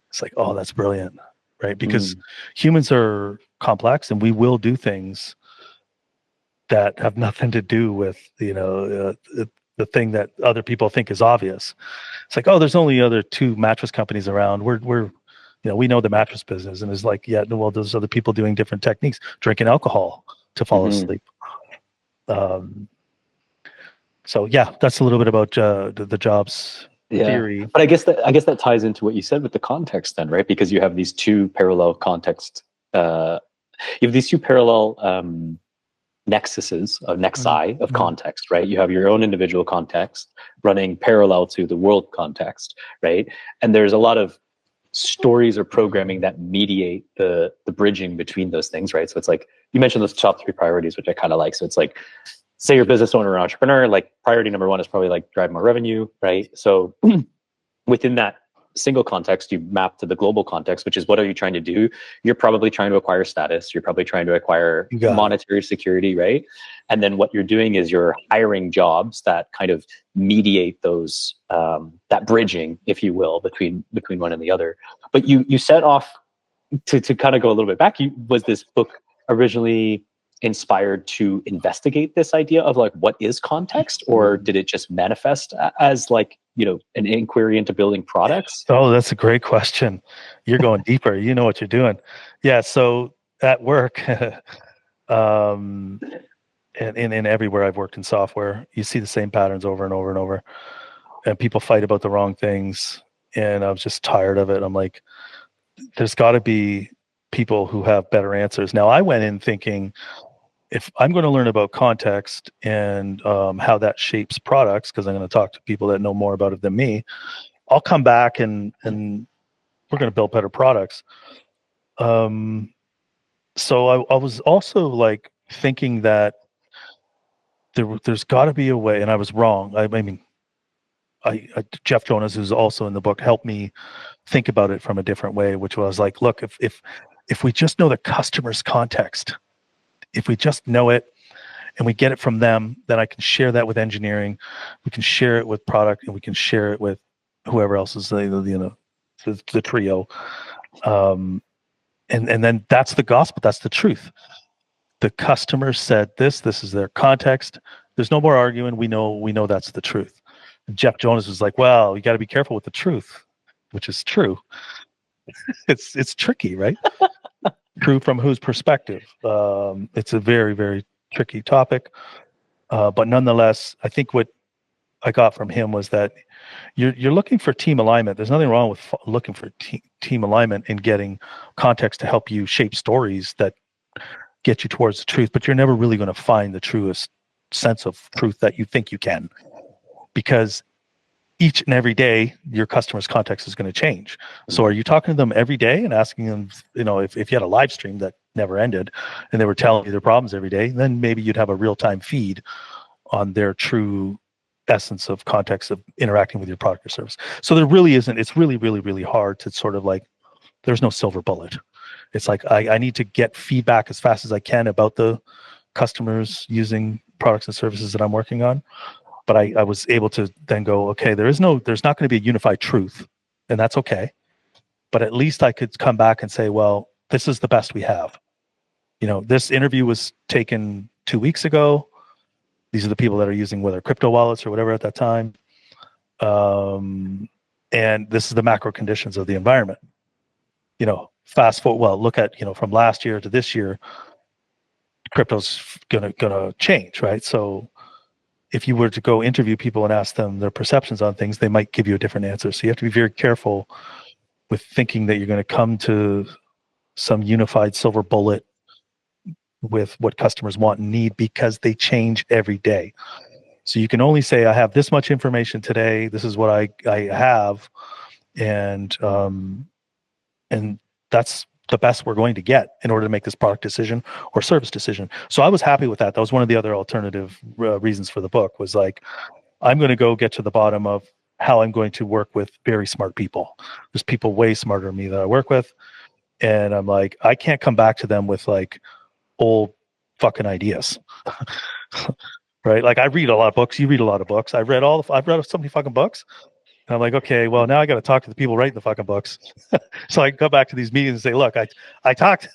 It's like, oh, that's brilliant, right? Because humans are complex, and we will do things that have nothing to do with the thing that other people think is obvious. It's like, oh, there's only other 2 mattress companies around. We're we know the mattress business, and it's like, yeah, well, there's other people doing different techniques, drinking alcohol to fall asleep. So yeah, that's a little bit about the Jobs theory. But I guess that ties into what you said with the context then, right? Because you have these 2 parallel context. You have these 2 parallel nexi of context, right? You have your own individual context running parallel to the world context, right? And there's a lot of stories or programming that mediate the bridging between those things, right? So it's like you mentioned those top 3 priorities, which I kind of like. So it's like, say you're a business owner or entrepreneur, like priority number 1 is probably like drive more revenue, right? So within that single context, you map to the global context, which is what are you trying to do? You're probably trying to acquire status. You're probably trying to acquire monetary security, right? And then what you're doing is you're hiring jobs that kind of mediate those, that bridging, if you will, between one and the other. But you set off to kind of go a little bit back. Was this book originally inspired to investigate this idea of like what is context, or did it just manifest as like an inquiry into building products? Oh, that's a great question. You're going deeper. You know what you're doing. Yeah. So at work, and everywhere I've worked in software, you see the same patterns over and over and over, and people fight about the wrong things. And I was just tired of it. I'm like, there's got to be people who have better answers. Now, I went in thinking, if I'm going to learn about context and how that shapes products, because I'm going to talk to people that know more about it than me, I'll come back and we're going to build better products. So I was also like thinking that there's got to be a way, and I was wrong. I mean, Jeff Jonas, who's also in the book, helped me think about it from a different way, which was like, look, if we just know the customer's context, if we just know it and we get it from them, then I can share that with engineering, we can share it with product, and we can share it with whoever else is the trio. And then that's the gospel, that's the truth. The customer said this is their context. There's no more arguing. We know that's the truth. And Jeff Jonas was like, well, you got to be careful with the truth, which is true. It's tricky, right? True from whose perspective? It's a very, very tricky topic. But nonetheless, I think what I got from him was that you're looking for team alignment. There's nothing wrong with looking for team alignment and getting context to help you shape stories that get you towards the truth, but you're never really going to find the truest sense of truth that you think you can, because each and every day your customer's context is going to change. So are you talking to them every day and asking them, if you had a live stream that never ended and they were telling you their problems every day, then maybe you'd have a real-time feed on their true essence of context of interacting with your product or service. So there really isn't. It's really, really, really hard to sort of like, there's no silver bullet. It's like I need to get feedback as fast as I can about the customers using products and services that I'm working on. But I was able to then go, okay, there's not going to be a unified truth, and that's okay. But at least I could come back and say, well, this is the best we have. This interview was taken 2 weeks ago. These are the people that are using whether crypto wallets or whatever at that time. And this is the macro conditions of the environment. Fast forward, well, look at, from last year to this year, crypto's gonna change, right? So if you were to go interview people and ask them their perceptions on things, they might give you a different answer. So you have to be very careful with thinking that you're going to come to some unified silver bullet with what customers want and need, because they change every day. So you can only say, I have this much information today. This is what I have. And that's the best we're going to get in order to make this product decision or service decision. So I was happy with that. That was one of the other alternative reasons for the book, was like, I'm going to go get to the bottom of how I'm going to work with very smart people. There's people way smarter than me that I work with. And I'm like, I can't come back to them with like old fucking ideas. Right? Like, I read a lot of books. You read a lot of books. I've read so many fucking books. And I'm like, okay, well, now I got to talk to the people writing the fucking books. So I go back to these meetings and say, look, I talked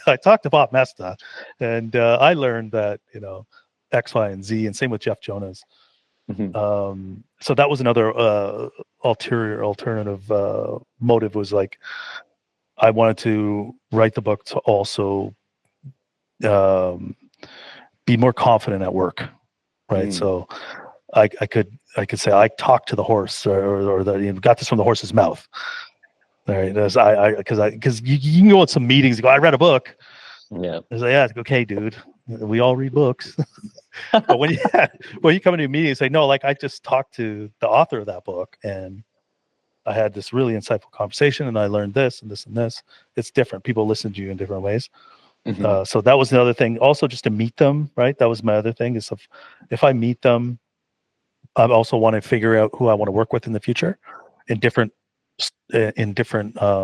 to Bob Mesta, and I learned that, X, Y, and Z, and same with Jeff Jonas. Mm-hmm. So that was another alternative motive, was like, I wanted to write the book to also be more confident at work, right? Mm. So I could say I talked to the horse, or got this from the horse's mouth. Right? Because you can go in some meetings, and go, I read a book. Yeah. It's like, yeah, okay, dude. We all read books. But when you come into a meeting and say, no, like, I just talked to the author of that book, and I had this really insightful conversation, and I learned this and this and this. It's different. People listen to you in different ways. Mm-hmm. So that was another thing. Also, just to meet them, right? That was my other thing, is if I meet them, I also want to figure out who I want to work with in the future in different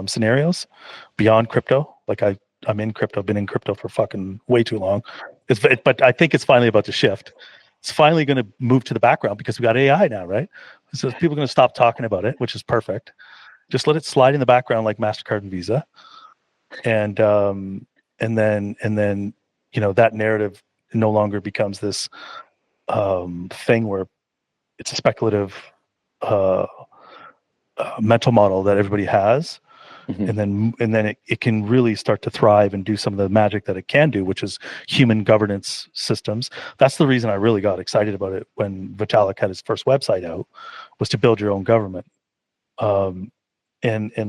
scenarios beyond crypto. Like, I'm in crypto, been in crypto for fucking way too long. But I think it's finally about to shift. It's finally going to move to the background because we got AI now, right? So people are going to stop talking about it, which is perfect. Just let it slide in the background like MasterCard and Visa. And then that narrative no longer becomes this thing where it's a speculative mental model that everybody has. Mm-hmm. And then it can really start to thrive and do some of the magic that it can do, which is human governance systems. That's the reason I really got excited about it when Vitalik had his first website out, was to build your own government. And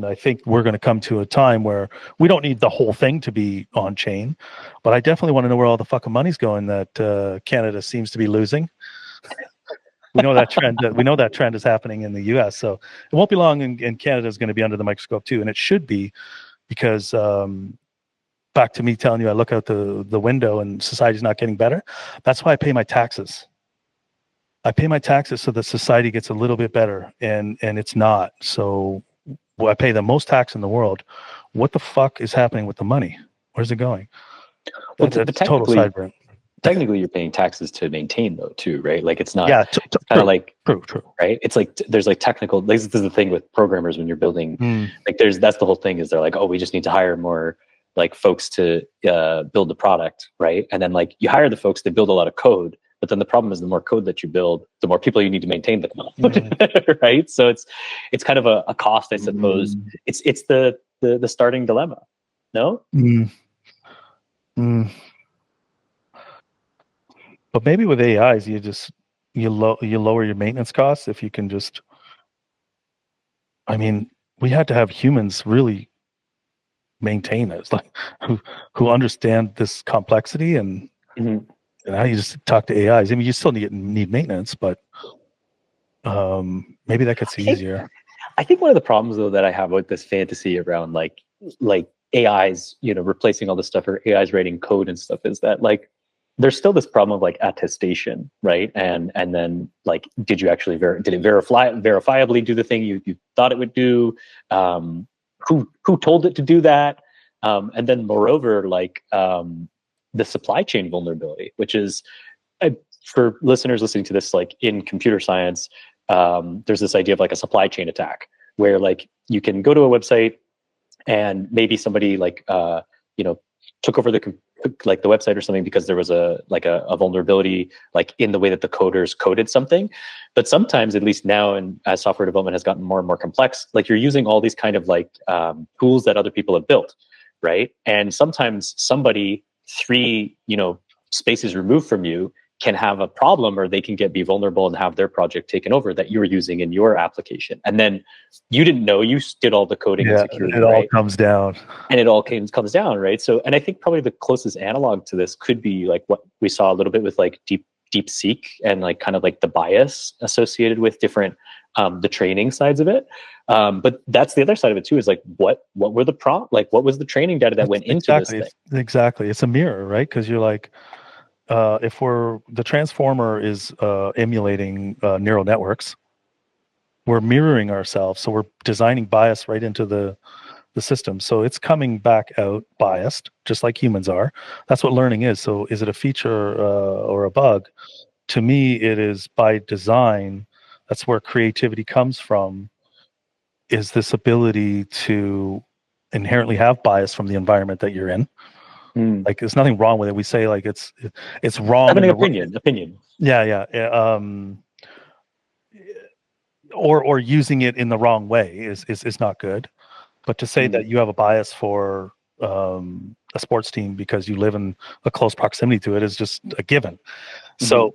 I think we're going to come to a time where we don't need the whole thing to be on chain, but I definitely want to know where all the fucking money's going that Canada seems to be losing. We know that trend. We know that trend is happening in the U.S. So it won't be long, and Canada is going to be under the microscope too, and it should be, because back to me telling you, I look out the window and society's not getting better. That's why I pay my taxes. I pay my taxes so that society gets a little bit better, and it's not. So I pay the most tax in the world. What the fuck is happening with the money? Where's it going? Well, That's total sideburn. Technically, you're paying taxes to maintain, though, too, right? Like, it's not. Yeah, kind of like true, right. It's like there's like technical. This is the thing with programmers when you're building. Like, that's the whole thing, is they're like, oh, we just need to hire more like folks to build the product, right? And then like you hire the folks, they build a lot of code, but then the problem is the more code that you build, the more people you need to maintain the code, right? So it's kind of a cost, I suppose. It's the starting dilemma. No. But maybe with AIs, you lower your maintenance costs if you can just. I mean, we had to have humans really maintain it, like who understand this complexity, and now you just talk to AIs. I mean, you still need maintenance, but maybe that gets easier. I think one of the problems, though, that I have with this fantasy around like AIs, replacing all this stuff, or AIs writing code and stuff, is that like there's still this problem of like attestation, right? And then like, did you actually did it verifiably do the thing you thought it would do? Who told it to do that? And then moreover, like the supply chain vulnerability, which is for listeners listening to this, like in computer science, there's this idea of like a supply chain attack where like you can go to a website and maybe somebody like took over the website or something because there was a vulnerability like in the way that the coders coded something. But sometimes, at least now, and as software development has gotten more and more complex, like you're using all these kind of like tools that other people have built, right? And sometimes somebody three spaces removed from you can have a problem, or they can be vulnerable and have their project taken over that you're using in your application. And then you didn't know, you did all the coding and security, it all comes down. And it all comes down, right? So, and I think probably the closest analog to this could be like what we saw a little bit with like DeepSeek and like kind of like the bias associated with different the training sides of it. But that's the other side of it too, is like what were the prompt, like what was the training data that went into this thing? Exactly. It's a mirror, right? Because you're like, if the transformer is emulating neural networks, we're mirroring ourselves. So we're designing bias right into the system. So it's coming back out biased, just like humans are. That's what learning is. So is it a feature or a bug? To me, it is by design. That's where creativity comes from, is this ability to inherently have bias from the environment that you're in. Like there's nothing wrong with it. We say like it's wrong. Having an opinion. Yeah. Or using it in the wrong way is not good. But to say that you have a bias for a sports team because you live in a close proximity to it is just a given. So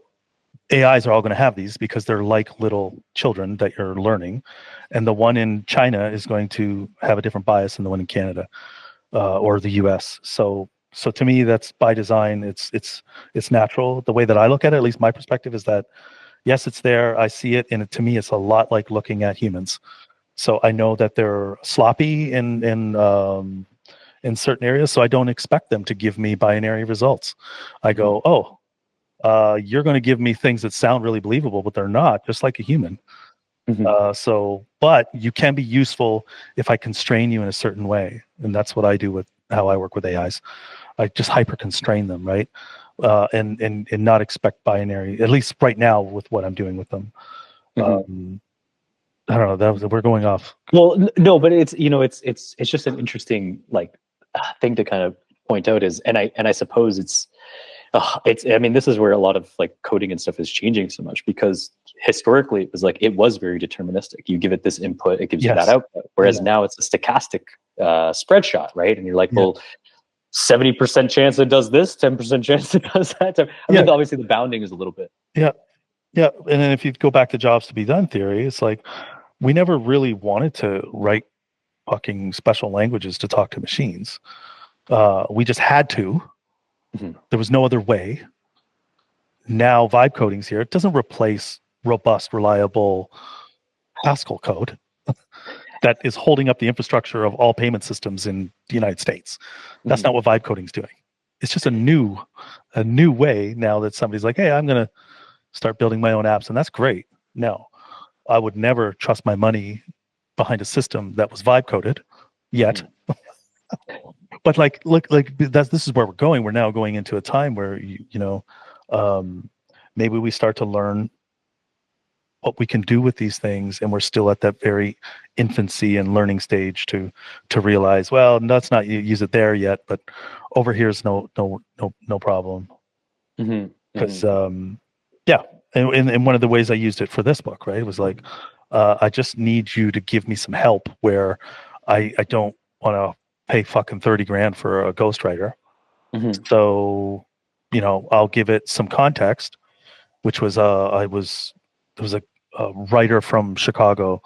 AIs are all going to have these because they're like little children that you're learning, and the one in China is going to have a different bias than the one in Canada or the US. So to me, that's by design. It's natural. The way that I look at it, at least my perspective, is that yes, it's there. I see it, and to me, it's a lot like looking at humans. So I know that they're sloppy in certain areas. So I don't expect them to give me binary results. I go, you're going to give me things that sound really believable, but they're not, just like a human. But you can be useful if I constrain you in a certain way. And that's what I do with how I work with AIs. I just hyper constrain them, right? And not expect binary, at least right now with what I'm doing with them. I don't know. We're going off. Well, no, but it's it's just an interesting like thing to kind of point out is, and I suppose it's I mean, this is where a lot of like coding and stuff is changing so much, because historically it was very deterministic. You give it this input, it gives you that output. Whereas now it's a stochastic spread shot, right? And you're like, well, 70% chance it does this, 10% chance it does that. I mean, obviously the bounding is a little bit. Yeah. And then if you go back to jobs to be done theory, it's like we never really wanted to write fucking special languages to talk to machines. We just had to. There was no other way. Now vibe coding's here. It doesn't replace robust, reliable Haskell code that is holding up the infrastructure of all payment systems in the United States. That's not what vibe coding's doing. It's just a new way now that somebody's like, hey, I'm going to start building my own apps, and that's great. No, I would never trust my money behind a system that was vibe coded yet. But this is where we're going. We're now going into a time where maybe we start to learn what we can do with these things, and we're still at that very infancy and learning stage to realize, well, let's not use it there yet, but over here is no problem. Because and one of the ways I used it for this book, right, was like, I just need you to give me some help where I don't want to pay fucking $30,000 for a ghostwriter. So, I'll give it some context, which was there was a writer from Chicago,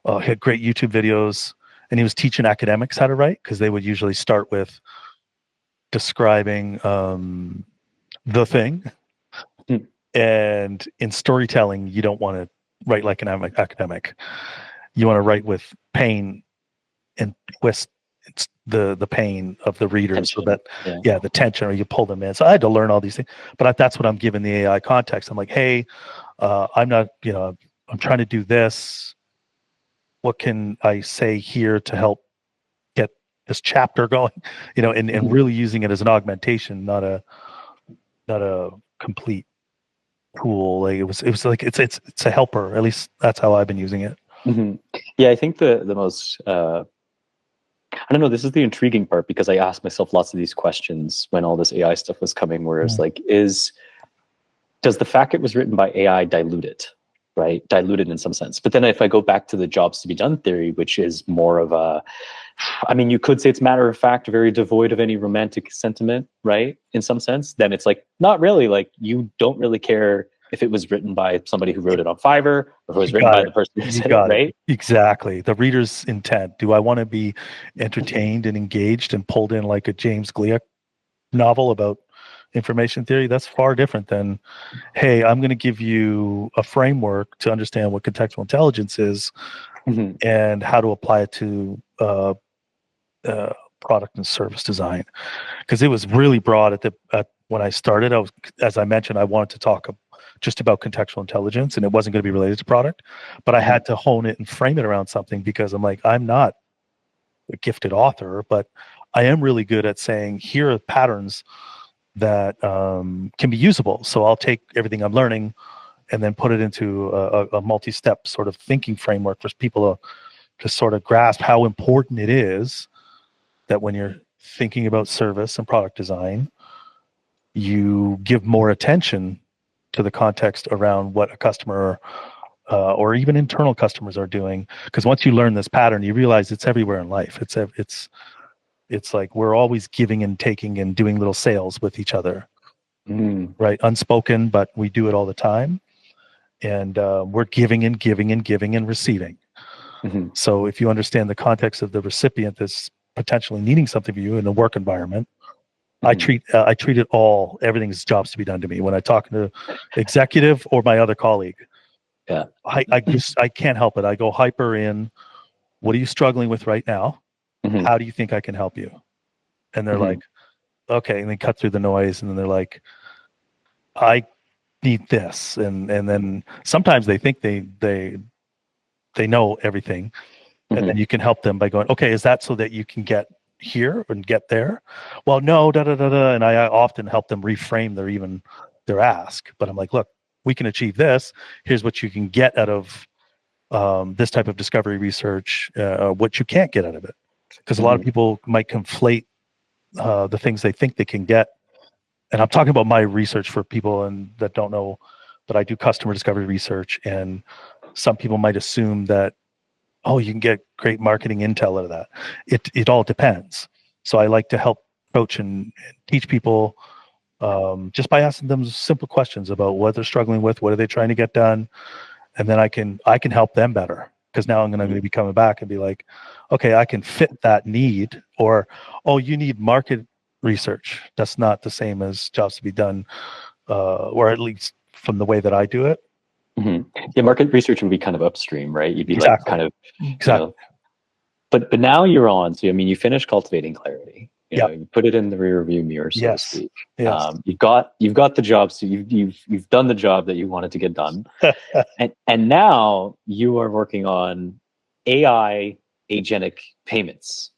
had great YouTube videos, and he was teaching academics how to write, because they would usually start with describing the thing. And in storytelling, you don't want to write like an academic. You want to write with pain and twist the pain of the reader, tension. So that the tension, or you pull them in. So I had to learn all these things, but that's what I'm giving the AI context. I'm like, hey, I'm not, I'm trying to do this. What can I say here to help get this chapter going? And really using it as an augmentation, not a complete tool. Like it was like it's a helper. At least that's how I've been using it. Yeah, I think the most I don't know, this is the intriguing part, because I asked myself lots of these questions when all this AI stuff was coming, where it's like, does the fact it was written by AI dilute it, right? Dilute it in some sense. But then if I go back to the jobs to be done theory, which is more of a, I mean, you could say it's matter of fact, very devoid of any romantic sentiment, right? In some sense, then it's like, not really. Like, you don't really care if it was written by somebody who wrote it on Fiverr, or if it was written by the person who said it, right? Exactly. The reader's intent. Do I want to be entertained and engaged and pulled in like a James Gleick novel about information theory? That's far different than, hey, I'm going to give you a framework to understand what contextual intelligence is and how to apply it to product and service design. Because it was really broad when I started. As I mentioned, I wanted to talk just about contextual intelligence, and it wasn't going to be related to product, but I had to hone it and frame it around something, because I'm like, I'm not a gifted author, but I am really good at saying, here are patterns that can be usable. So I'll take everything I'm learning and then put it into a multi-step sort of thinking framework for people to sort of grasp how important it is that when you're thinking about service and product design, you give more attention to the context around what a customer or even internal customers are doing. Because once you learn this pattern, you realize it's everywhere in life. It's like we're always giving and taking and doing little sales with each other, right? Unspoken, but we do it all the time. And we're giving and giving and giving and receiving. So if you understand the context of the recipient that's potentially needing something from you in a work environment, I treat it all, everything's jobs to be done to me. When I talk to executive or my other colleague, I can't help it. I go hyper in, what are you struggling with right now? How do you think I can help you? And they're like, okay. And they cut through the noise, and then they're like, I need this. And then sometimes they think they know everything. And then you can help them by going, okay, is that so that you can get here and get there? Well, no, da da da da. And I often help them reframe their ask. But I'm like, look, we can achieve this. Here's what you can get out of this type of discovery research, what you can't get out of it. Because a lot of people might conflate the things they think they can get. And I'm talking about my research for people that don't know, but I do customer discovery research. And some people might assume that, oh, you can get great marketing intel out of that. It all depends. So I like to help coach and teach people just by asking them simple questions about what they're struggling with, what are they trying to get done, and then I can help them better. Because now I'm going to be coming back and be like, okay, I can fit that need. Or, oh, you need market research. That's not the same as jobs to be done, or at least from the way that I do it. Yeah, market research would be kind of upstream, right? You'd be like kind of, exactly. You know, but now you're on. So I mean, you finished Cultivating Clarity. You know, you put it in the rear view mirror, so to speak. You've got the job, so you've done the job that you wanted to get done, and now you are working on AI agentic payments,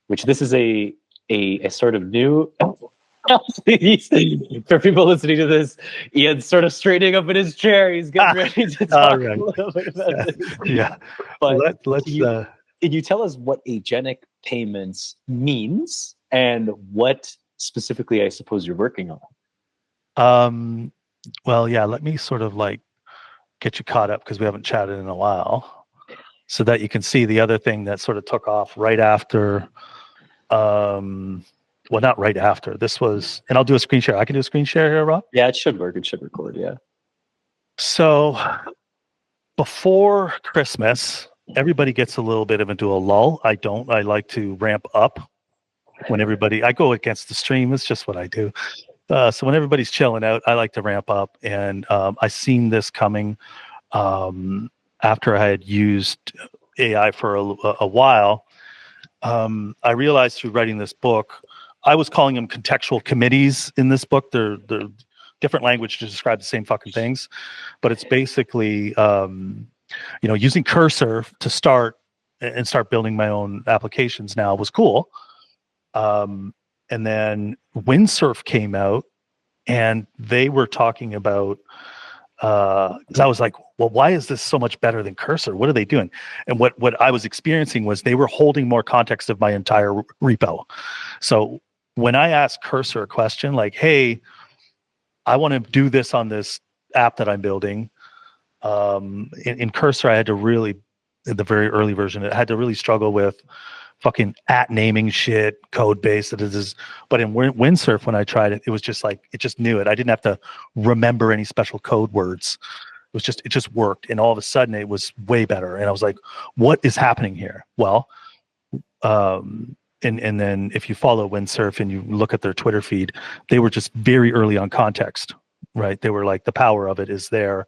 which this is a sort of new. For people listening to this, Ian's sort of straightening up in his chair. He's getting ready to talk a little bit about this. Yeah, but can you tell us what agentic payments means and what specifically, I suppose, you're working on? Well, yeah. Let me sort of like get you caught up, because we haven't chatted in a while, so that you can see the other thing that sort of took off right after. Well, not right after. This was, and I'll do a screen share. I can do a screen share here, Rob? Yeah, it should work. It should record, yeah. So before Christmas, everybody gets a little bit into a lull. I don't. I like to ramp up when I go against the stream. It's just what I do. So when everybody's chilling out, I like to ramp up. And I seen this coming after I had used AI for a while. I realized through writing this book, I was calling them contextual committees in this book. They're different language to describe the same fucking things, but it's basically using Cursor to start building my own applications now was cool. And then Windsurf came out, And they were talking about, because I was like, well, why is this so much better than Cursor? What are they doing? And what I was experiencing was they were holding more context of my entire repo. So when I asked Cursor a question like, hey, I want to do this on this app that I'm building, in Cursor, I had to really, in the very early version, I had to really struggle with fucking naming shit, code base that is. But in Windsurf, when I tried it, it was just like, it just knew it. I didn't have to remember any special code words. It just worked. And all of a sudden it was way better. And I was like, what is happening here? Well, and then if you follow Windsurf and you look at their Twitter feed, they were just very early on context, right? They were like, the power of it is there.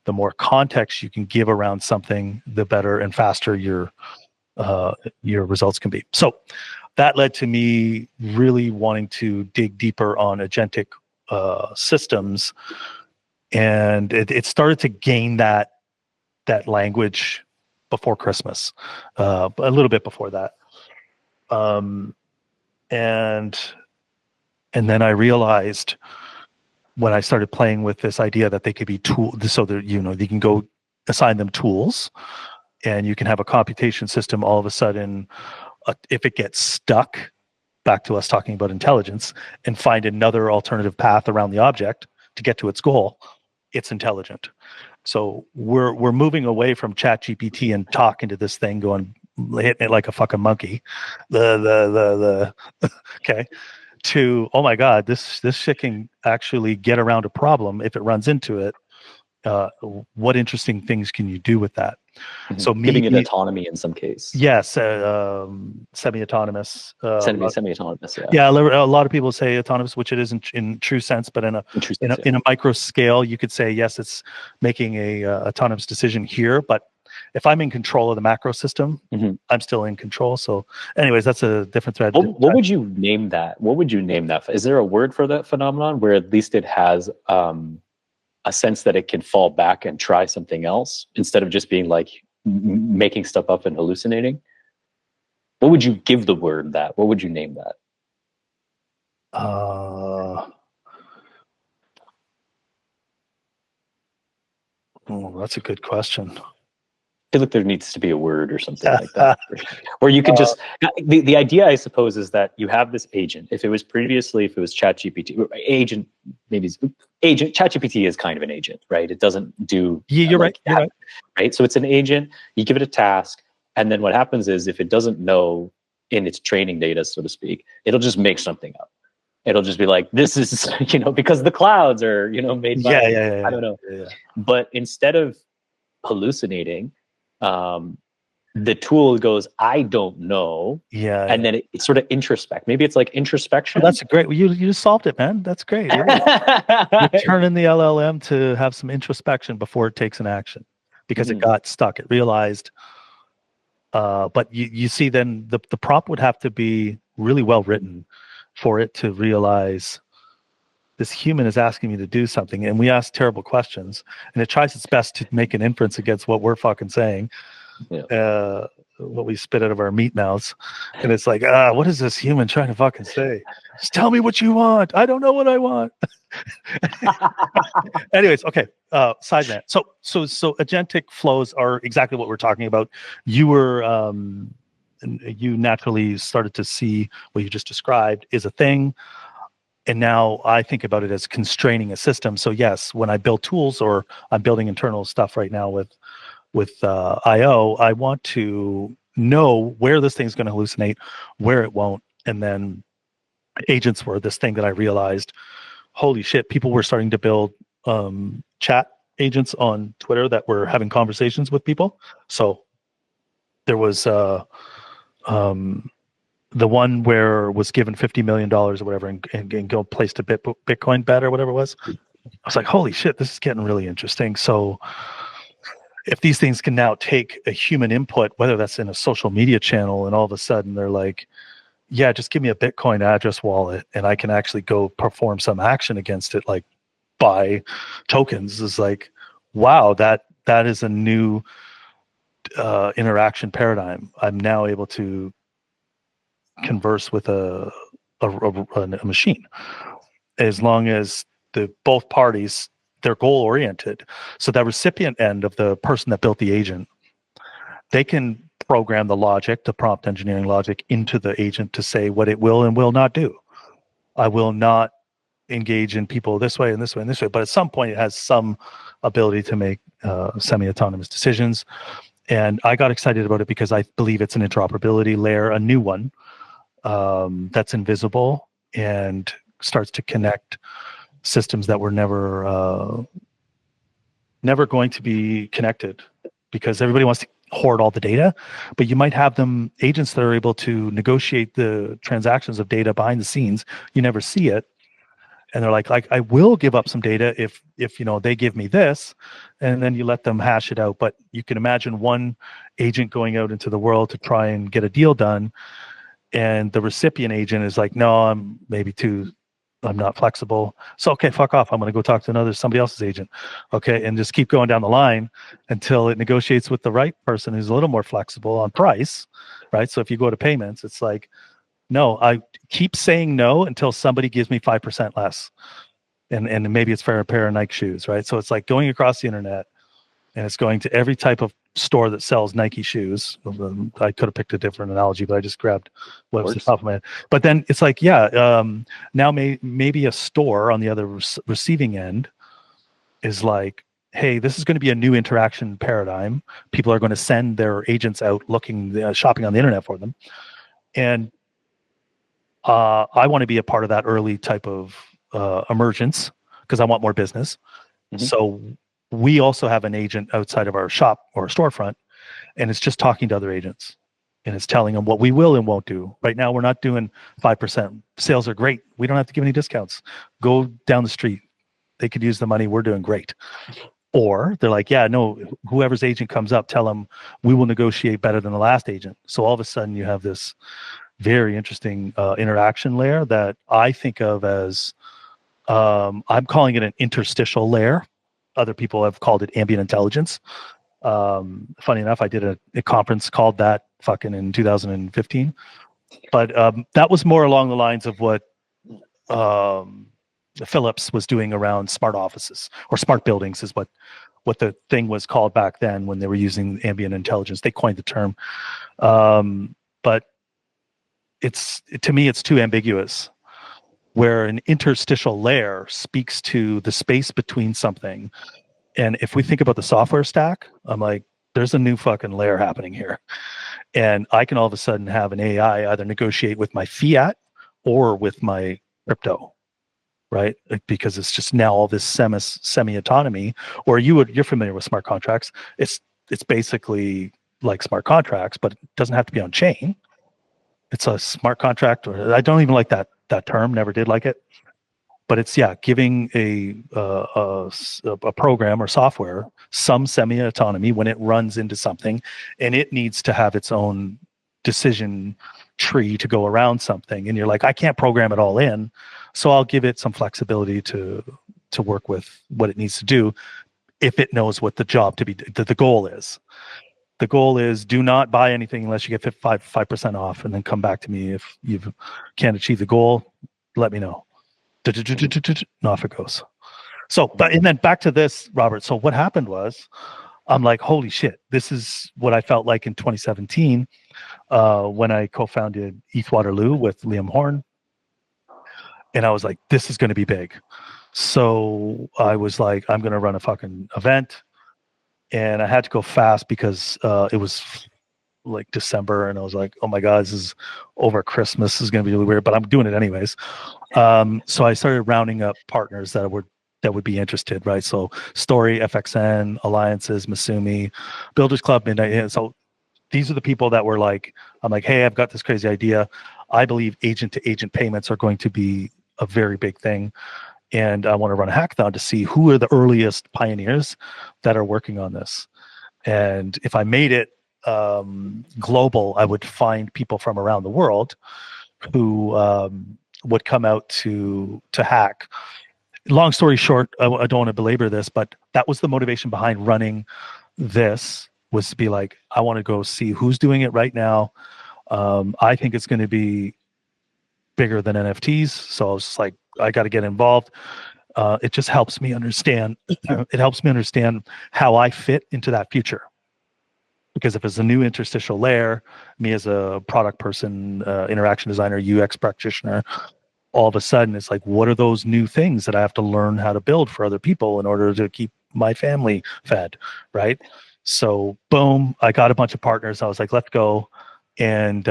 The more context you can give around something, the better and faster your results can be. So that led to me really wanting to dig deeper on agentic systems, and it started to gain that language before Christmas, a little bit before that, and then I realized when I started playing with this idea that they could be tools, so that you can go assign them tools. And you can have a computation system all of a sudden, if it gets stuck, back to us talking about intelligence, and find another alternative path around the object to get to its goal, it's intelligent. So we're moving away from ChatGPT and talking to this thing, going hitting it like a fucking monkey, the okay, to, oh my God, this shit can actually get around a problem if it runs into it. What interesting things can you do with that? Mm-hmm. So giving it autonomy in some case. Yes, semi-autonomous. Semi-autonomous, yeah. Yeah, a lot of people say autonomous, which it isn't in true sense, but in a micro scale, you could say yes, it's making a autonomous decision here. But if I'm in control of the macro system, I'm still in control. So, anyways, that's a different thread. What would you name that? What would you name that? Is there a word for that phenomenon where at least it has a sense that it can fall back and try something else instead of just being like making stuff up and hallucinating? What would you give the word that? What would you name that? That's a good question. I feel like there needs to be a word or something like that. Or you could just, the idea, I suppose, is that you have this agent. If it was ChatGPT, ChatGPT is kind of an agent, right? It doesn't do... You're right. Right? So it's an agent, you give it a task, and then what happens is if it doesn't know in its training data, so to speak, it'll just make something up. It'll just be like, this is, because the clouds are, made by, I don't know. Yeah. But instead of hallucinating, the tool goes, I don't know. Yeah. And then it sort of introspect. Maybe it's like introspection. Oh, that's great. You just solved it, man. That's great. You're turning the LLM to have some introspection before it takes an action because it got stuck. It realized, but you see then the prompt would have to be really well written for it to realize this human is asking me to do something, and we ask terrible questions, and it tries its best to make an inference against what we're fucking saying, what we spit out of our meat mouths, and it's like, what is this human trying to fucking say? Just tell me what you want. I don't know what I want. Anyways, okay. Side note. So agentic flows are exactly what we're talking about. You were, you naturally started to see what you just described is a thing. And now I think about it as constraining a system. So yes, when I build tools or I'm building internal stuff right now with IO, I want to know where this thing's going to hallucinate, where it won't. And then agents were this thing that I realized, holy shit, people were starting to build chat agents on Twitter that were having conversations with people. So there was the one where was given $50 million or whatever and go placed a Bitcoin bet or whatever it was. I was like, holy shit, this is getting really interesting. So if these things can now take a human input, whether that's in a social media channel, and all of a sudden they're like, yeah, just give me a Bitcoin address wallet and I can actually go perform some action against it, like buy tokens, is like, wow, that is a new interaction paradigm. I'm now able to converse with a machine, as long as the both parties, they're goal oriented. So that recipient end of the person that built the agent, they can program the logic, the prompt engineering logic into the agent to say what it will and will not do. I will not engage in people this way and this way and this way, but at some point it has some ability to make semi-autonomous decisions. And I got excited about it because I believe it's an interoperability layer, a new one that's invisible and starts to connect systems that were never going to be connected, because everybody wants to hoard all the data, but you might have them agents that are able to negotiate the transactions of data behind the scenes. You never see it. And they're like, I will give up some data if they give me this, and then you let them hash it out. But you can imagine one agent going out into the world to try and get a deal done, and the recipient agent is like, no, I'm not flexible. So okay, fuck off. I'm going to go talk to somebody else's agent. Okay, and just keep going down the line until it negotiates with the right person who's a little more flexible on price, right? So if you go to payments, it's like, no, I keep saying no until somebody gives me 5% less. And maybe it's for a pair of Nike shoes, right? So it's like going across the internet, and it's going to every type of store that sells Nike shoes. I could have picked a different analogy, but I just grabbed what was the top of my head. But then it's like, now maybe a store on the other receiving end is like, hey, this is going to be a new interaction paradigm. People are going to send their agents out looking, shopping on the internet for them. And I want to be a part of that early type of emergence because I want more business. Mm-hmm. So we also have an agent outside of our shop or storefront, and it's just talking to other agents, and it's telling them what we will and won't do. Right now, we're not doing 5%. Sales are great. We don't have to give any discounts. Go down the street. They could use the money. We're doing great. Or they're like, yeah, no, whoever's agent comes up, tell them we will negotiate better than the last agent. So all of a sudden you have this very interesting interaction layer that I think of as, I'm calling it an interstitial layer. Other people have called it ambient intelligence. Funny enough, I did a conference called that fucking in 2015. But that was more along the lines of what Philips was doing around smart offices or smart buildings is what the thing was called back then when they were using ambient intelligence. They coined the term. But to me, it's too ambiguous. Where an interstitial layer speaks to the space between something. And if we think about the software stack, I'm like, there's a new fucking layer happening here. And I can all of a sudden have an AI either negotiate with my fiat or with my crypto, right? Because it's just now all this semi-autonomy, or you're familiar with smart contracts. It's basically like smart contracts, but it doesn't have to be on chain. It's a smart contract, or I don't even like that term, never did like it. But it's giving a program or software some semi-autonomy when it runs into something, and it needs to have its own decision tree to go around something. And you're like, I can't program it all in, so I'll give it some flexibility to work with what it needs to do if it knows what the job the goal is. The goal is do not buy anything unless you get 5% off, and then come back to me if you can't achieve the goal. Let me know. And off it goes. So, and then back to this, Robert. So what happened was, I'm like, holy shit, this is what I felt like in 2017 when I co-founded ETH Waterloo with Liam Horn. And I was like, this is going to be big. So I was like, I'm going to run a fucking event. And I had to go fast because it was like December, and I was like, oh my God, this is over Christmas. This is going to be really weird, but I'm doing it anyways. So I started rounding up partners that would be interested, right? So Story, FXN, Alliances, Masumi, Builders Club, Midnight. And so these are the people that were like, I'm like, hey, I've got this crazy idea. I believe agent-to-agent payments are going to be a very big thing. And I want to run a hackathon to see who are the earliest pioneers that are working on this. And if I made it global, I would find people from around the world who would come out to hack. Long story short, I don't want to belabor this, but that was the motivation behind running this, was to be like, I want to go see who's doing it right now. I think it's going to be bigger than NFTs. So I was just like, I got to get involved. it just helps me understand. It helps me understand how I fit into that future. Because if it's a new interstitial layer, me as a product person, interaction designer, UX practitioner, all of a sudden it's like, what are those new things that I have to learn how to build for other people in order to keep my family fed, right? So boom, I got a bunch of partners. I was like, let's go, and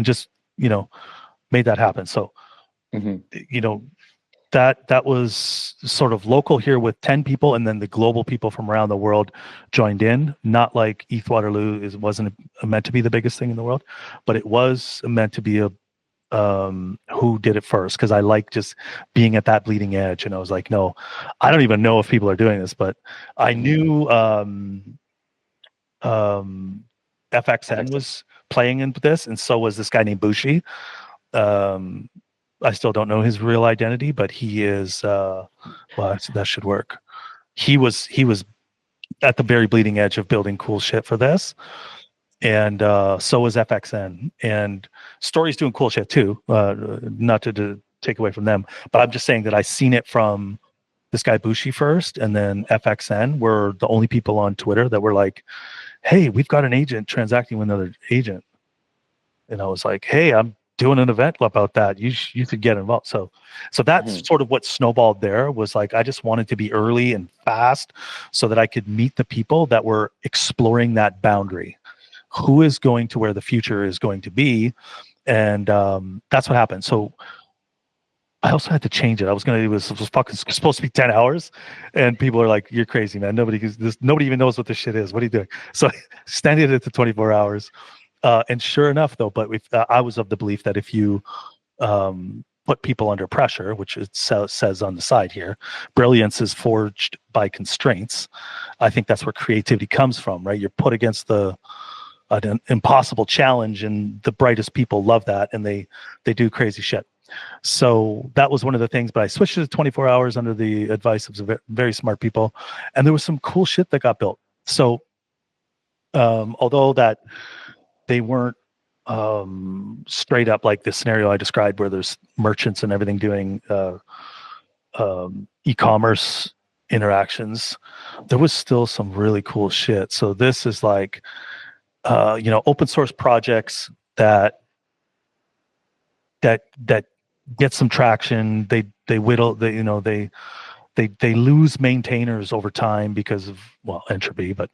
just made that happen. So that was sort of local here with 10 people, and then the global people from around the world joined in. Not like ETH Waterloo wasn't meant to be the biggest thing in the world, but it was meant to be a who did it first, because I like just being at that bleeding edge. And I was like, no, I don't even know if people are doing this, but I knew FXN was playing into this, and so was this guy named Bushi. I still don't know his real identity, but he is well, that should work. He was at the very bleeding edge of building cool shit for this. And so was FXN, and Story's doing cool shit too. Not to take away from them, but I'm just saying that I seen it from this guy Bushi first, and then FXN were the only people on Twitter that were like, "Hey, we've got an agent transacting with another agent," and I was like, "Hey, I'm doing an event about that. You could get involved." So that's sort of what snowballed there. Was like, I just wanted to be early and fast so that I could meet the people that were exploring that boundary. Who is going to where the future is going to be, and that's what happened. So I also had to change it. It was fucking supposed to be 10 hours, and people are like, "You're crazy, man. Nobody even knows what this shit is. What are you doing?" So I extended it to 24 hours. And sure enough, though, but I was of the belief that if you put people under pressure, which it says on the side here, brilliance is forged by constraints. I think that's where creativity comes from, right? You're put against an impossible challenge, and the brightest people love that, and they do crazy shit. So that was one of the things, but I switched it to 24 hours under the advice of some very smart people, and there was some cool shit that got built. So although that they weren't straight up like the scenario I described where there's merchants and everything doing e-commerce interactions, there was still some really cool shit. So this is like open source projects that get some traction. They whittle. They lose maintainers over time because of entropy, but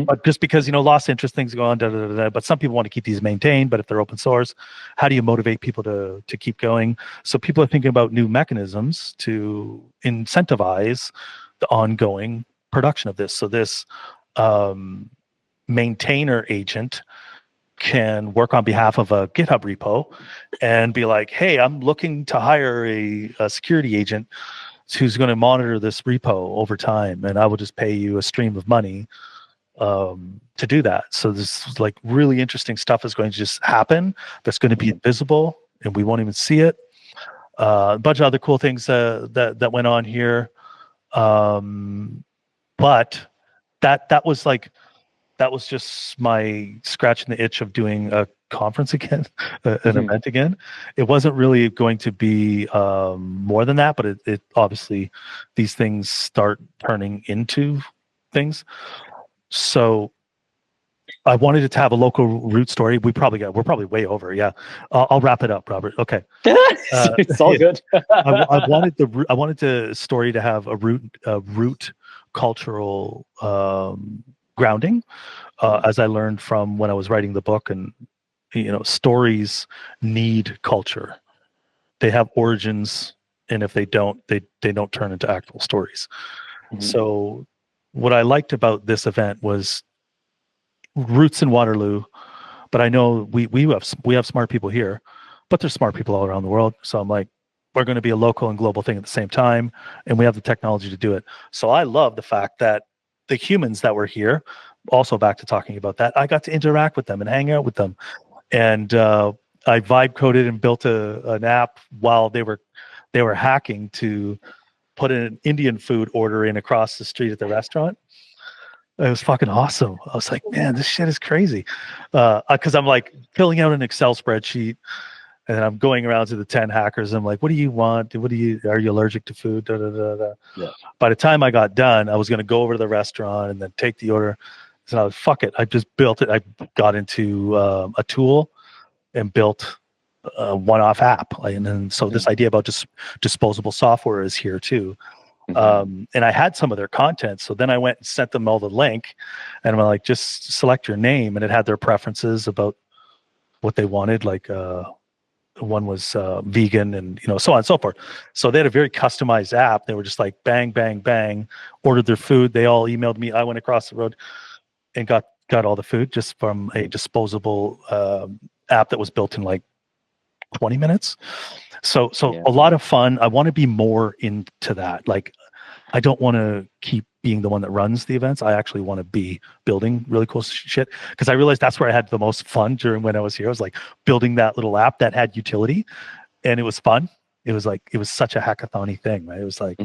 but just because lost interest, things go on. But some people want to keep these maintained. But if they're open source, how do you motivate people to keep going? So people are thinking about new mechanisms to incentivize the ongoing production of this. So this maintainer agent can work on behalf of a GitHub repo and be like, "Hey, I'm looking to hire a security agent who's going to monitor this repo over time, and I will just pay you a stream of money to do that." So this like really interesting stuff is going to just happen. That's going to be invisible, and we won't even see it. A bunch of other cool things that went on here, but that was just my scratching the itch of doing a conference again, an event again. It wasn't really going to be more than that, but it obviously these things start turning into things. So I wanted it to have a local root story. We're probably way over. Yeah, I'll wrap it up, Robert. Okay, it's all good. I wanted the story to have a root cultural grounding, as I learned from when I was writing the book. And stories need culture. They have origins, and if they don't, they don't turn into actual stories. So what I liked about this event was roots in Waterloo, but I know we have smart people here, but there's smart people all around the world. So I'm like, we're going to be a local and global thing at the same time, and we have the technology to do it. So I love the fact that the humans that were here, also back to talking about that, I got to interact with them and hang out with them. And I vibe coded and built an app while they were hacking to put an Indian food order in across the street at the restaurant. It was fucking awesome. I was like, man, this shit is crazy. Because I'm like filling out an Excel spreadsheet, And then I'm going around to the 10 hackers. And I'm like, what do you want? Are you allergic to food? Da, da, da, da. Yeah. By the time I got done, I was going to go over to the restaurant and then take the order. So I was, fuck it. I just built it. I got into a tool and built a one-off app. And then, so this idea about just disposable software is here too. And I had some of their content. So then I went and sent them all the link, and I'm like, just select your name. And it had their preferences about what they wanted. Like one was vegan, and so on and so forth. So they had a very customized app. They were just like bang, bang, bang, ordered their food. They all emailed me. I went across the road and got all the food just from a disposable app that was built in like 20 minutes. So a lot of fun. I want to be more into that. Like, I don't want to keep being the one that runs the events. I actually want to be building really cool shit, because I realized that's where I had the most fun during when I was here. I was like building that little app that had utility, and it was fun. It was like, it was such a hackathon-y thing, right? It was like,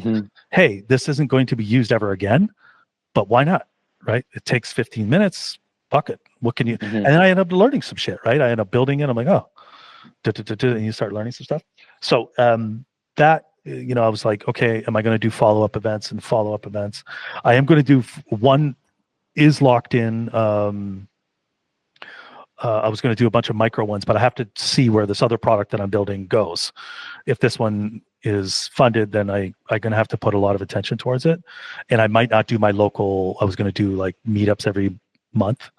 hey, this isn't going to be used ever again, but why not, right? It takes 15 minutes. Fuck it. What can you? And then I ended up learning some shit, right? I ended up building it. I'm like, oh, and you start learning some stuff. So that, I was like, okay, am I going to do follow-up events and follow-up events? I am going to do one is locked in. I was going to do a bunch of micro ones, but I have to see where this other product that I'm building goes. If this one is funded, then I'm going to have to put a lot of attention towards it. And I might not do my local, I was going to do like meetups every month.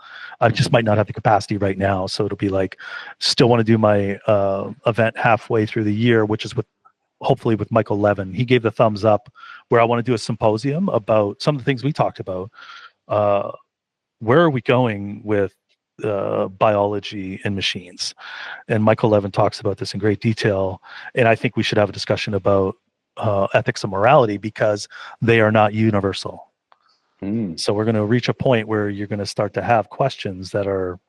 I just might not have the capacity right now. So it'll be like, still want to do my event halfway through the year, which is hopefully with Michael Levin. He gave the thumbs up, where I want to do a symposium about some of the things we talked about. Where are we going with biology and machines? And Michael Levin talks about this in great detail. And I think we should have a discussion about ethics and morality, because they are not universal. So we're going to reach a point where you're going to start to have questions that are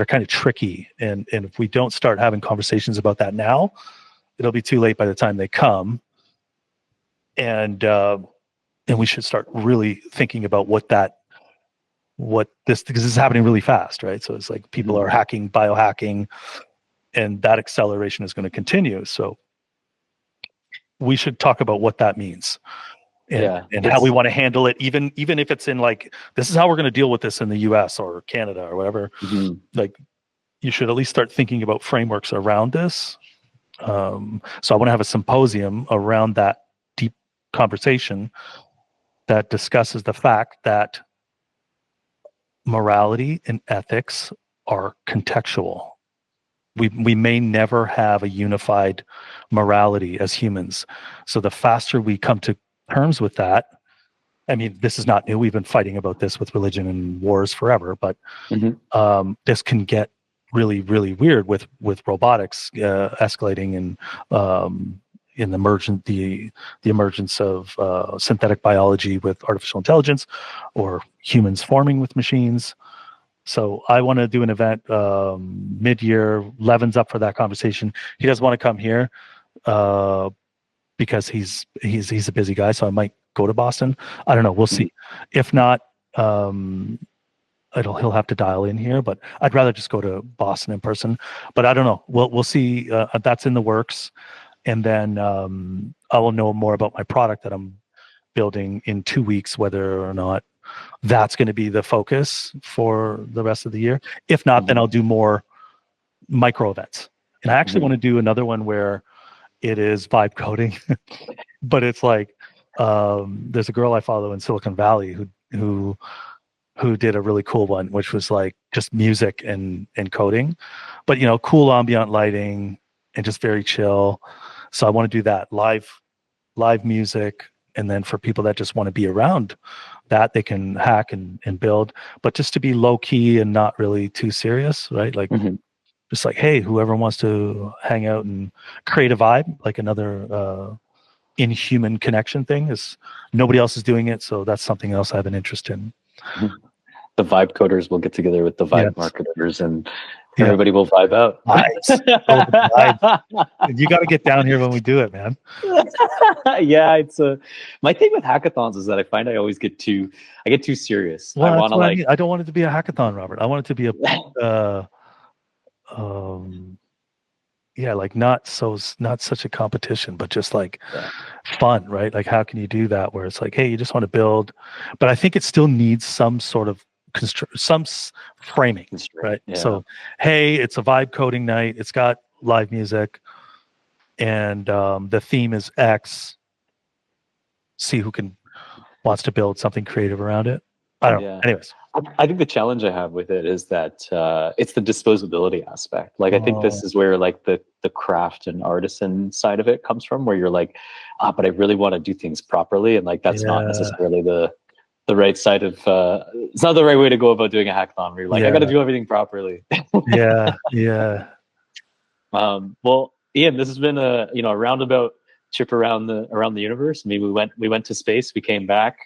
kind of tricky. And if we don't start having conversations about that now, it'll be too late by the time they come. And we should start really thinking about because this is happening really fast, right? So it's like people are hacking, biohacking, and that acceleration is going to continue. So we should talk about what that means. And how we want to handle it, even if it's in like, this is how we're going to deal with this in the US or Canada or whatever. Like, you should at least start thinking about frameworks around this. So I want to have a symposium around that deep conversation that discusses the fact that morality and ethics are contextual. We may never have a unified morality as humans. So the faster we come to terms with that, I mean, this is not new. We've been fighting about this with religion and wars forever, but this can get really, really weird with robotics escalating, and in the emergence of synthetic biology with artificial intelligence, or humans forming with machines. So I want to do an event mid-year. Levin's up for that conversation. He doesn't want to come here because he's a busy guy, so I might go to Boston. I don't know. We'll see. If not, he'll have to dial in here, but I'd rather just go to Boston in person. But I don't know. We'll see. That's in the works. And then I will know more about my product that I'm building in 2 weeks, whether or not that's going to be the focus for the rest of the year. If not, then I'll do more micro events. And I actually want to do another one where it is vibe coding, but it's like, there's a girl I follow in Silicon Valley who did a really cool one, which was like just music and coding, but cool ambient lighting and just very chill. So I want to do that live music. And then for people that just want to be around that, they can hack and build, but just to be low key and not really too serious, right? Like, just like, hey, whoever wants to hang out and create a vibe, like another inhuman connection thing, is nobody else is doing it. So that's something else I have an interest in. The vibe coders will get together with the vibe marketers, and everybody will vibe out. Nice. You got to get down here when we do it, man. Yeah, it's my thing with hackathons is that I find I always get too serious. Well, I want to I don't want it to be a hackathon, Robert. I want it to be a like not such a competition, but just like Yeah. fun, right? Like how can you do that where it's like, hey, you just want to build, but I think it still needs some sort of framing, right? Yeah. So, hey, it's a vibe coding night. It's got live music, and the theme is X. See who wants to build something creative around it. I don't know. Anyways. I think the challenge I have with it is that it's the disposability aspect. Like, I think this is where like the craft and artisan side of it comes from, where you're like, but I really want to do things properly. And like, that's not necessarily the right side of, it's not the right way to go about doing a hackathon where you're like, I got to do everything properly. Yeah. Well, Ian, this has been a roundabout trip around the universe. I mean, we went to space, we came back,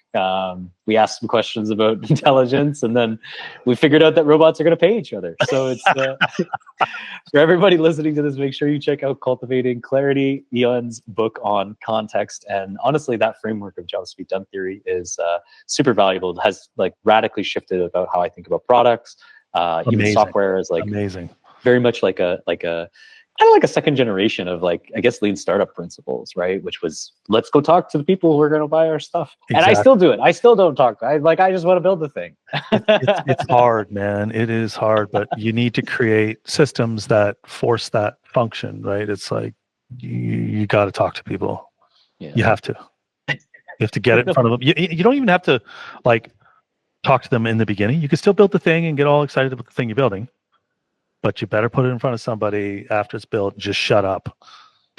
we asked some questions about intelligence, and then we figured out that robots are going to pay each other. So it's for everybody listening to this, make sure you check out Cultivating Clarity, Ian's book on context. And honestly, that framework of JavaScript dump theory is super valuable. It has like radically shifted about how I think about products. Even software is like amazing, very much like a kind of like a second generation of like, I guess, lean startup principles, right? Which was, let's go talk to the people who are going to buy our stuff. Exactly. And I still do it. I still don't talk. I just want to build the thing. It's hard, man. It is hard, but you need to create systems that force that function, right? It's like, you got to talk to people. Yeah. You have to get it in front of them. You don't even have to like talk to them in the beginning. You can still build the thing and get all excited about the thing you're building. But you better put it in front of somebody after it's built. Just shut up.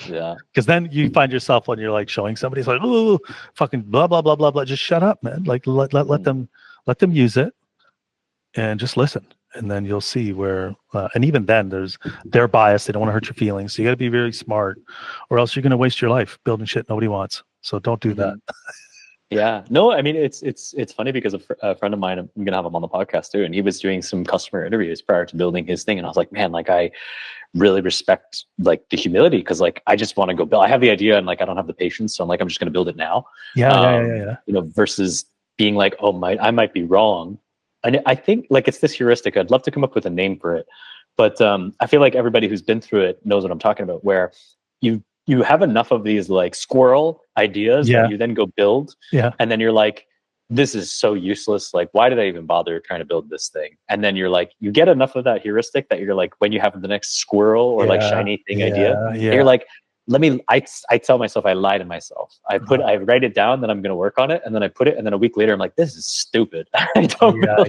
Yeah. Because then you find yourself when you're like showing somebody, it's like, oh, fucking blah blah blah blah blah. Just shut up, man. Like let them use it, and just listen, and then you'll see where. And even then, they're biased. They don't want to hurt your feelings. So you got to be very smart, or else you're going to waste your life building shit nobody wants. So don't do that. Yeah, no, I mean, it's funny because a friend of mine, I'm going to have him on the podcast too, and he was doing some customer interviews prior to building his thing. And I was like, man, like I really respect like the humility, because like, I just want to go build, I have the idea and like, I don't have the patience. So I'm like, I'm just going to build it now. Yeah. You know, versus being like, oh, I might be wrong. And I think like, it's this heuristic. I'd love to come up with a name for it. But I feel like everybody who's been through it knows what I'm talking about, where you have enough of these like squirrel ideas that you then go build. Yeah. And then you're like, this is so useless. Like, why did I even bother trying to build this thing? And then you're like, you get enough of that heuristic that you're like, when you have the next squirrel or like shiny thing idea, you're like, I tell myself, I lie to myself. I write it down, then I'm going to work on it. And then I put it, and then a week later, I'm like, this is stupid. I don't know.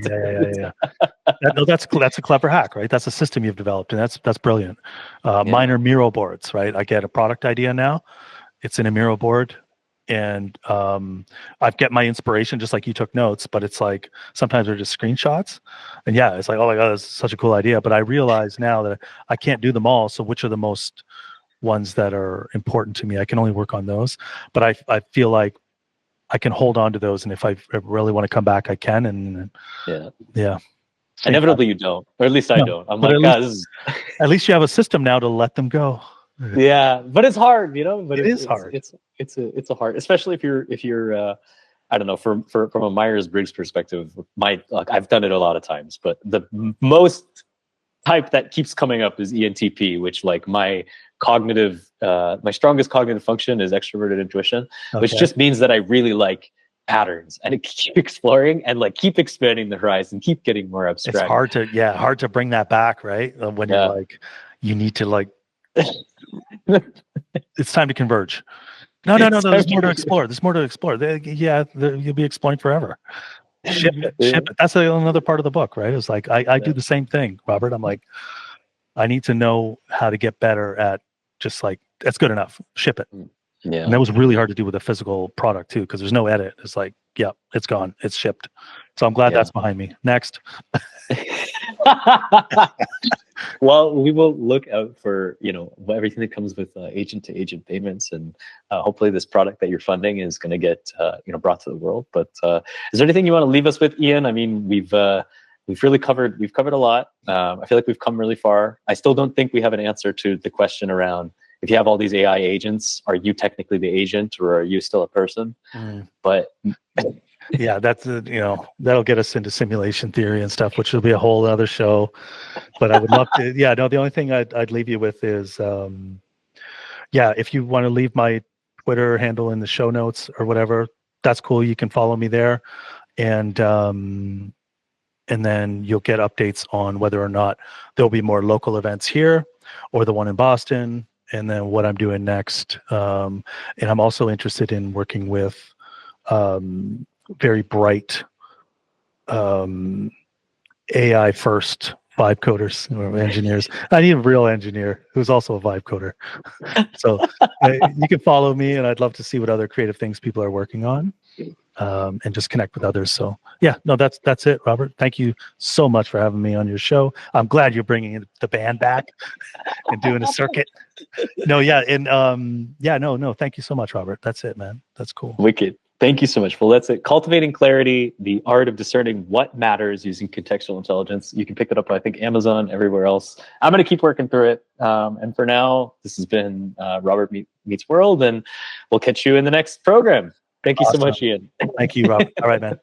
No, that's a clever hack, right? That's a system you've developed, and that's brilliant. Mine are Miro boards, right? I get a product idea now. It's in a Miro board. And I've get my inspiration just like you took notes, but it's like sometimes they're just screenshots. And yeah, it's like, oh my God, that's such a cool idea. But I realize now that I can't do them all. So which are the most ones that are important to me? I can only work on those. But I feel like I can hold on to those. And if I really want to come back, I can. And yeah. Inevitably you don't, or at least I don't. I'm like, at least you have a system now to let them go. Yeah, but it's hard, you know. But it's hard. It's a hard, especially if you're I don't know, from a Myers-Briggs perspective. I've done it a lot of times, but the most type that keeps coming up is ENTP, which like my strongest cognitive function is extroverted intuition, which just means that I really like patterns and keep exploring and like keep expanding the horizon, keep getting more abstract. It's hard to bring that back, right? When you're like, you need to like. It's time to converge. No. There's more to explore. You'll be exploring forever. Ship it. That's another part of the book, right? It's like I do the same thing, Robert. I'm like, I need to know how to get better at just like that's good enough. Ship it. Yeah. And that was really hard to do with a physical product too, because there's no edit. It's like, it's gone. It's shipped. So I'm glad that's behind me. Next. Well, we will look out for everything that comes with agent to agent payments, and hopefully this product that you're funding is going to get brought to the world. But is there anything you want to leave us with, Ian? I mean, we've really covered a lot. I feel like we've come really far. I still don't think we have an answer to the question around, if you have all these AI agents, are you technically the agent or are you still a person? But Yeah, that's that'll get us into simulation theory and stuff, which will be a whole other show. But I would love to. Yeah, no, the only thing I'd leave you with is, yeah, if you want to leave my Twitter handle in the show notes or whatever, that's cool. You can follow me there, and then you'll get updates on whether or not there'll be more local events here or the one in Boston, and then what I'm doing next. And I'm also interested in working with very bright AI first vibe coders or engineers. I need a real engineer who's also a vibe coder. So you can follow me, and I'd love to see what other creative things people are working on, and just connect with others. So yeah, no, that's it, Robert. Thank you so much for having me on your show. I'm glad you're bringing the band back and doing a circuit. No, yeah, and yeah, no, thank you so much, Robert. That's it, man. That's cool. Wicked. Thank you so much. Well, that's it. Cultivating Clarity, the art of discerning what matters using contextual intelligence. You can pick it up on, I think, Amazon, everywhere else. I'm going to keep working through it. And for now, this has been Robert Meets World, and we'll catch you in the next program. Thank you so much, Ian. Thank you, Robert. All right, man.